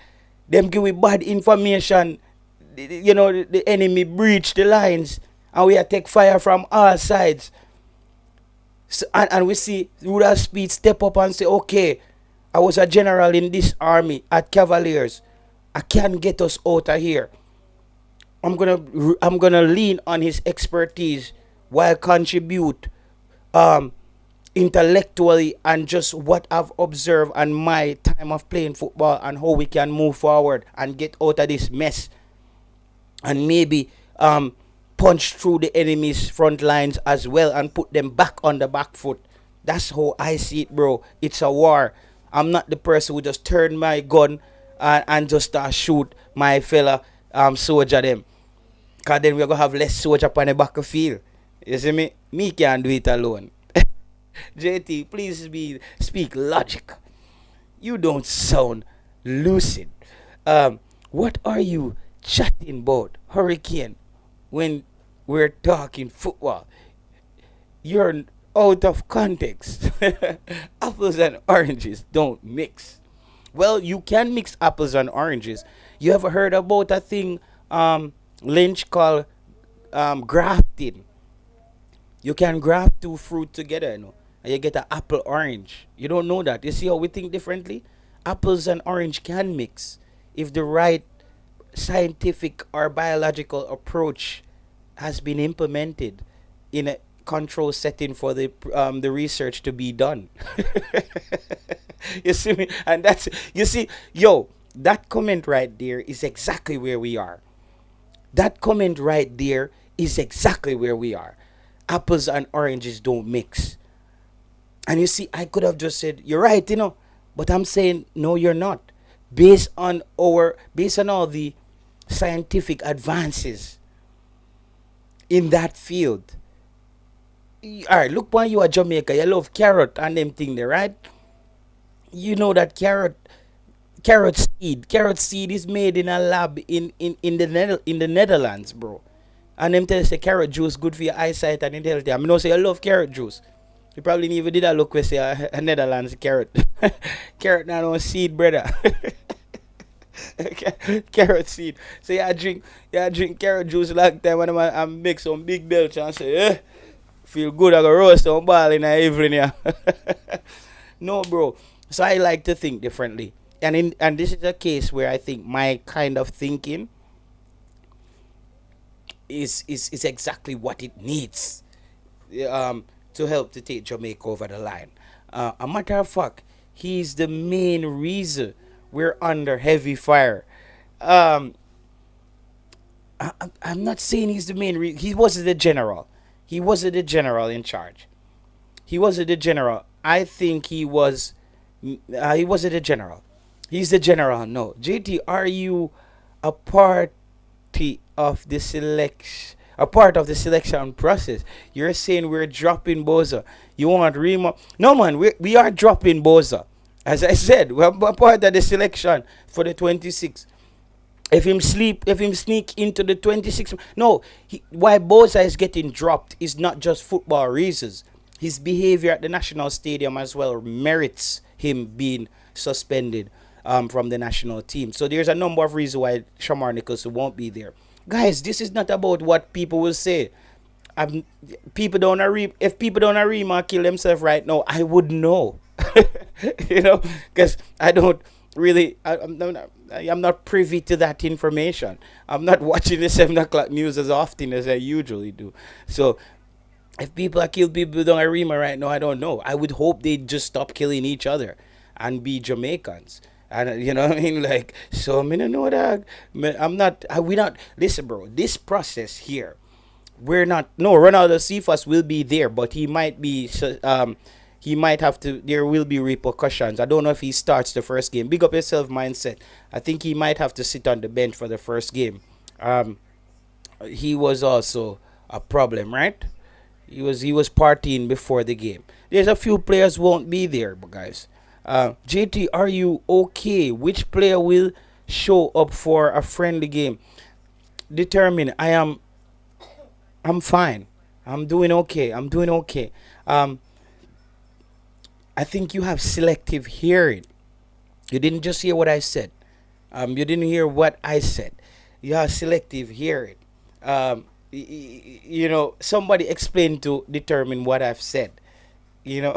Them give we bad information. You know, the enemy breach the lines and we are take fire from all sides. So, and we see Rudolph Speed step up and say, okay, I was a general in this army at Cavaliers. I can't get us out of here. I'm gonna lean on his expertise while contribute intellectually and just what I've observed on my time of playing football and how we can move forward and get out of this mess and maybe punch through the enemy's front lines as well and put them back on the back foot. That's how I see it, bro. It's a war. I'm not the person who just turn my gun and just start shoot my fella soldier them. Cause then we're gonna have less soldier on the battlefield. You see me? Me can't do it alone. JT, please speak logic. You don't sound lucid. What are you chatting about, Hurricane? When we're talking football, you're out of context. Apples and oranges don't mix. Well, you can mix apples and oranges. You ever heard about a thing Lynch called grafting? You can graft two fruit together, you know, and you get an apple orange. You don't know that. You see how we think differently? Apples and orange can mix if the right scientific or biological approach has been implemented in a control setting for the research to be done. You see me? And that's you see, yo, that comment right there is exactly where we are. That comment right there is exactly where we are. Apples and oranges don't mix. And you see, I could have just said, you're right, you know, but I'm saying no, you're not. Based on all the scientific advances in that field. Alright, look when you are Jamaica, you love carrot and them thing there, right? You know that carrot seed is made in a lab in the Netherlands, bro. And them tell us the carrot juice good for your eyesight and it healthy. I mean, no say you love carrot juice. You probably never did a look with say a Netherlands carrot. Carrot now no seed, brother. Carrot seed. So you drink carrot juice long time when I make some big belch and say, feel good, I go roast some ball in the evening. Yeah. No, bro. So I like to think differently. And this is a case where I think my kind of thinking is exactly what it needs to help to take Jamaica over the line. A matter of fact, he's the main reason we're under heavy fire. I'm not saying he's the main reason. He wasn't the general. He wasn't the general in charge. He wasn't the general. I think he was. He wasn't the general. He's the general. No, JT, are you a party of the selection? A part of the selection process. You're saying we're dropping Boza. You want Roma? No, man. We are dropping Boza. As I said, we're a part of the selection for the 26. If him sneak into the 26. No, why Boza is getting dropped is not just football reasons. His behavior at the national stadium as well merits him being suspended from the national team. So there's a number of reasons why Shamar Nicholson won't be there. Guys, this is not about what people will say. People don't agree. If people don't agree, kill themselves right now, I would know. You know, because I don't really. I'm not privy to that information. I'm not watching the 7 o'clock news as often as I usually do. So if people are killing people down in Rima right now, I don't know. I would hope they'd just stop killing each other and be Jamaicans. And you know what I mean? Like, so I don't know that. I'm not, we not, listen, bro, this process here, we're not, no, Ronaldo Cephas will be there, but he might be, he might have to, there will be repercussions. I don't know if he starts the first game. Big up yourself mindset. I think he might have to sit on the bench for the first game. Um, he was also a problem, right? He was partying before the game. There's a few players won't be there, but guys. JT, are you okay? Which player will show up for a friendly game? Determine. I'm fine. I'm doing okay. I'm doing okay. Um, I think you have selective hearing. You didn't just hear what I said. You didn't hear what I said. You have selective hearing. Somebody explain to determine what I've said. You know,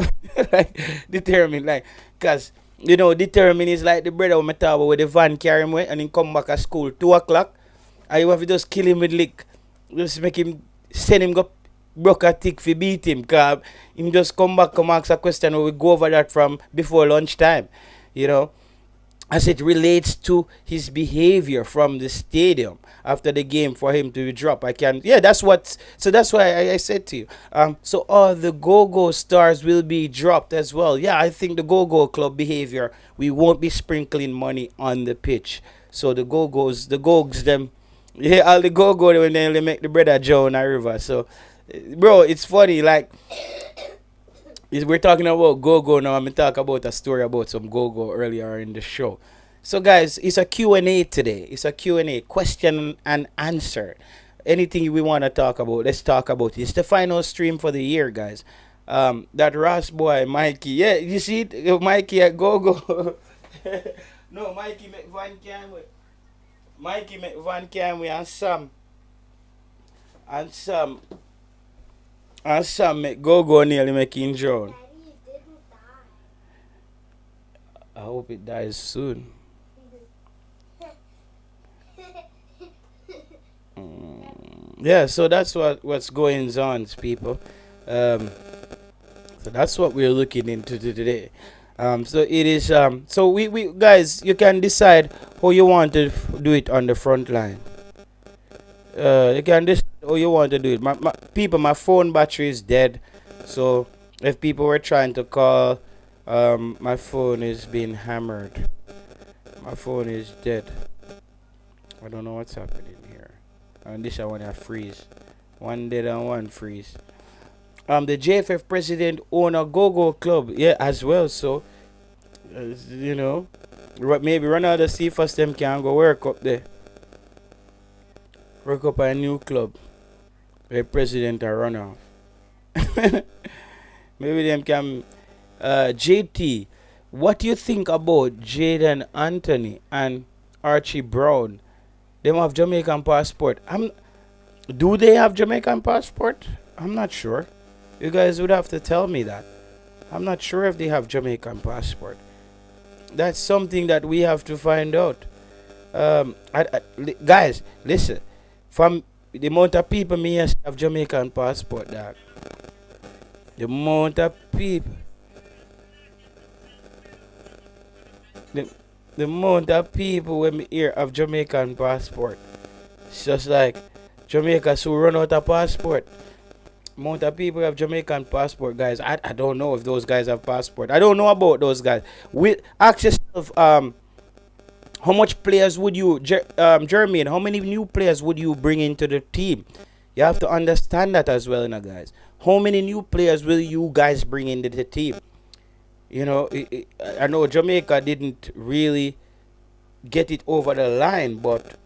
like determine, like, cause determine is like the brother with me talk about with the van carry him away and then come back at school 2 o'clock. And you have to just kill him with lick, just make him send him go broke a tick for beat him. Cause him just come ask a question and we go over that from before lunchtime. You know, as it relates to his behavior from the stadium after the game for him to drop. I can, yeah, that's what, so that's why I said to you. So all the go-go stars will be dropped as well. Yeah, I think the go-go club behavior, we won't be sprinkling money on the pitch. So the go-go's, the gogs, them, yeah, all the go-go when they make the brother Joe in a river. So, bro, it's funny, like, we're talking about go-go now. I'm going to talk about a story about some go-go earlier in the show. So, guys, it's a Q&A today. It's a Q&A, question and answer. Anything we want to talk about, let's talk about it. It's the final stream for the year, guys. That Ross boy, Mikey. Yeah, you see it? Mikey at go-go. No, Mikey make Van Camwe. Mikey make Van Camwe and Sam. And Sam. And Sam make go-go nearly make him drown. I hope it dies soon. Yeah, so that's what's going on, people. So that's what we're looking into today. So it is. So we guys, you can decide how you want to do it on the front line. You can decide how you want to do it. People, my phone battery is dead. So if people were trying to call, my phone is being hammered. My phone is dead. I don't know what's happening here. And this I want to freeze. One dead and one freeze. The JFF president own a go-go club, yeah, as well. So, maybe Ronaldo Cephas them can go work up there. Work up a new club. The president a run off. Maybe them can. JT, what do you think about Jaden Anthony and Archie Brown? They have Jamaican passport. Do they have Jamaican passport? I'm not sure. You guys would have to tell me that. I'm not sure if they have Jamaican passport. That's something that we have to find out. Guys, listen. From the amount of people me have Jamaican passport, dog. The amount of people. The amount of people when me hear of Jamaican passport. It's just like Jamaica so run out of passport. Amount of people have Jamaican passport, guys. I don't know if those guys have passport. I don't know about those guys. With ask yourself, how much players would you, Jermaine, how many new players would you bring into the team? You have to understand that as well, guys. How many new players will you guys bring into the team? I know Jamaica didn't really get it over the line, but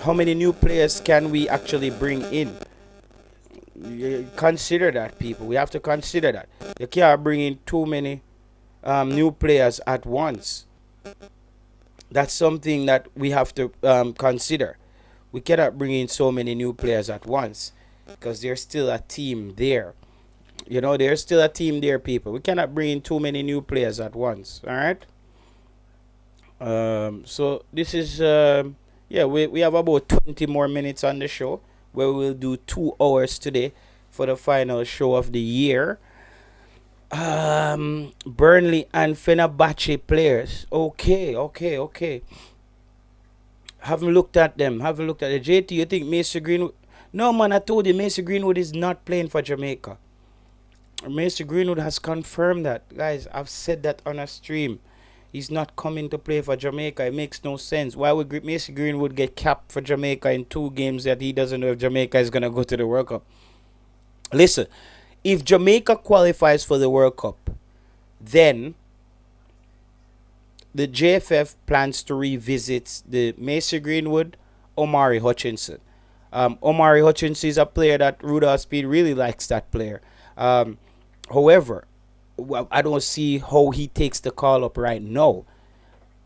how many new players can we actually bring in? Consider that, people. We have to consider that. You can't bring in too many new players at once. That's something that we have to consider. We cannot bring in so many new players at once because there's still a team there. There's still a team there, people. We cannot bring in too many new players at once. All right? So this is yeah, we have about 20 more minutes on the show where we'll do 2 hours today for the final show of the year. Burnley and Fenerbahce players. Okay, okay, okay. Haven't looked at them. Haven't looked at the JT. You think Mason Greenwood? No, man. I told you Mason Greenwood is not playing for Jamaica. Mason Greenwood has confirmed that, guys. I've said that on a stream. He's not coming to play for Jamaica. It makes no sense. Why would Mason Greenwood get capped for Jamaica in 2 games that he doesn't know if Jamaica is gonna go to the World Cup? Listen, if Jamaica qualifies for the World Cup, then the JFF plans to revisit the Mason Greenwood, Omari Hutchinson. Omari Hutchinson is a player that Rudolph Speed really likes that player. Um, However, well, I don't see how he takes the call up right now.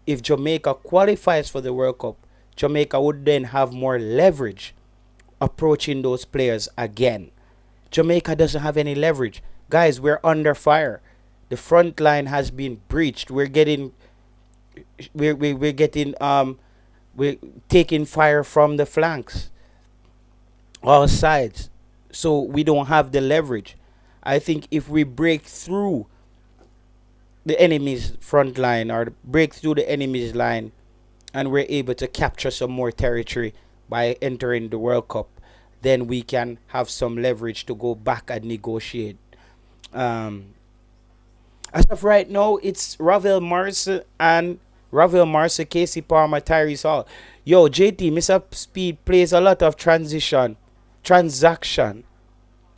If Jamaica qualifies for the World Cup, Jamaica would then have more leverage approaching those players again. Jamaica doesn't have any leverage. Guys, we're under fire. The front line has been breached. We're getting we're taking fire from the flanks, all sides. So we don't have the leverage. I think if we break through the enemy's front line or break through the enemy's line and we're able to capture some more territory by entering the World Cup, then we can have some leverage to go back and negotiate. Um, as of right now, it's Ravel Morrison, Casey Palmer, Tyrese Hall. Yo, JT, Mr. Speed plays a lot of transaction.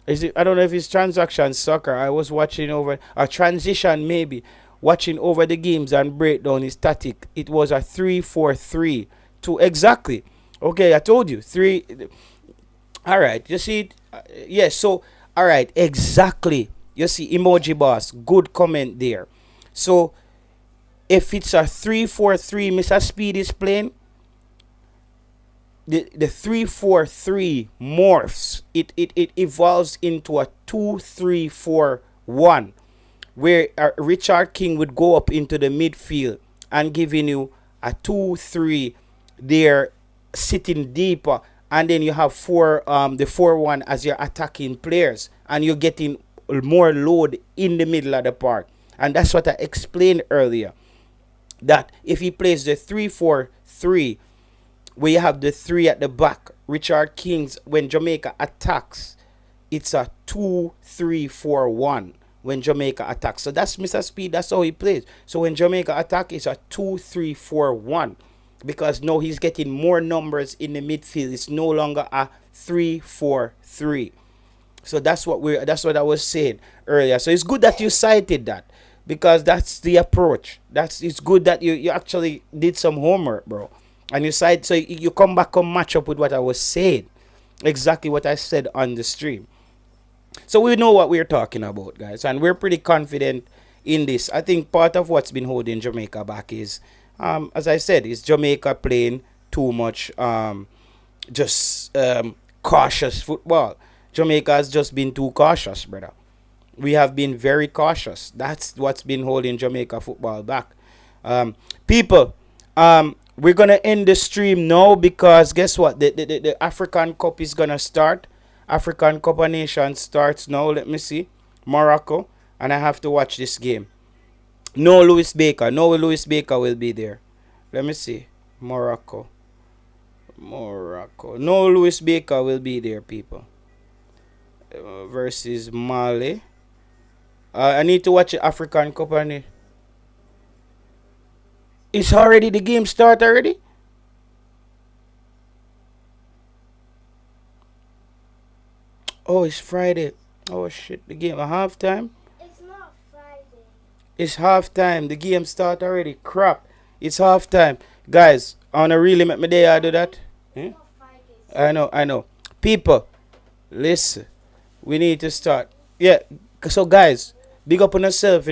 Is it? I don't know if it's transaction soccer. I was watching over a transition maybe, watching over the games and breakdown is static. It was a 3-4-3. Two exactly. Okay, I told you three. All right, you see it. Yes. So all right, exactly. You see, emoji boss. Good comment there. So if it's a 3-4-3, Mr. Speed is playing, the 3-4-3 morphs. It evolves into a 2-3-4-1, where Richard King would go up into the midfield and giving you a 2-3 there, sitting deeper, and then you have the 4-1 as your attacking players, and you're getting more load in the middle of the park. And that's what I explained earlier, that if he plays the 3-4-3, where you have the three at the back, Richard Kings, when Jamaica attacks, it's a 2-3-4-1 when Jamaica attacks. So that's Mr. Speed, that's how he plays. So when Jamaica attack, it's a 2-3-4-1, because now he's getting more numbers in the midfield. It's no longer a 3-4-3. So that's what I was saying earlier. So it's good that you cited that, because that's the approach. It's good that you actually did some homework, bro. And you come back and match up with what I was saying. Exactly what I said on the stream. So we know what we're talking about, guys, and we're pretty confident in this. I think part of what's been holding Jamaica back is, as I said, is Jamaica playing too much, just cautious football. Jamaica has just been too cautious, brother. We have been very cautious. That's what's been holding Jamaica football back. People, we're gonna end the stream now, because guess what? The African Cup is gonna start. African Cup of Nations starts now. Let me see. Morocco. And I have to watch this game. No Louis Baker. No Louis Baker will be there. Let me see. Morocco. No Louis Baker will be there, people. Versus Mali. I need to watch the African Cup of Nations. It's already the game start already? Oh, it's Friday. Oh shit, the game at halftime? It's not Friday. It's halftime. The game start already. Crap. It's halftime. Guys, I wanna really make my day I do that. It's Hmm? not Friday. I know. People, listen. We need to start. Yeah. So guys, big up on yourself,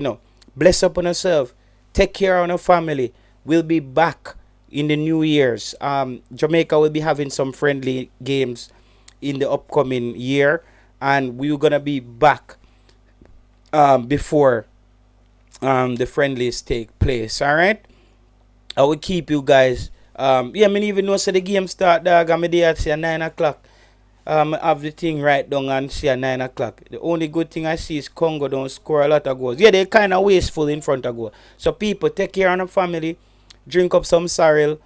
Bless up on yourself. Take care of your family. We'll be back in the New Year's. Jamaica will be having some friendly games in the upcoming year, and we're gonna be back before the friendlies take place. All right. I will keep you guys. Yeah, me even know say the game start, dog. I'm there at say 9 o'clock. I have the thing right down and see at 9 o'clock. The only good thing I see is Congo don't score a lot of goals. Yeah, they kind of wasteful in front of goal. So people take care of the family, drink up some sorrel.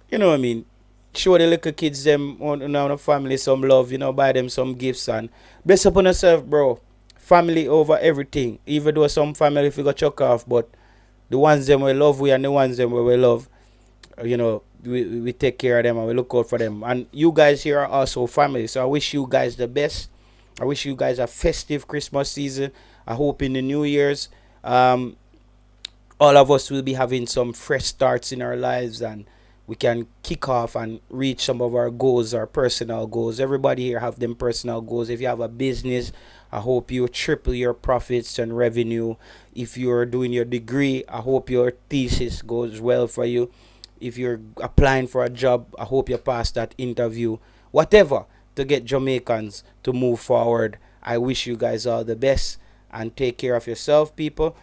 You know what I mean? Show the little kids them on the family some love. Buy them some gifts and bless upon yourself, bro. Family over everything. Even though some family figure chuck off, but the ones them we love we and the ones them we love, we take care of them and we look out for them. And you guys here are also family. So I wish you guys the best. I wish you guys a festive Christmas season. I hope in the New Year's, all of us will be having some fresh starts in our lives and we can kick off and reach some of our goals, our personal goals. Everybody here have them personal goals. If you have a business, I hope you triple your profits and revenue. If you're doing your degree, I hope your thesis goes well for you. If you're applying for a job, I hope you pass that interview. Whatever to get Jamaicans to move forward. I wish you guys all the best and take care of yourself, people.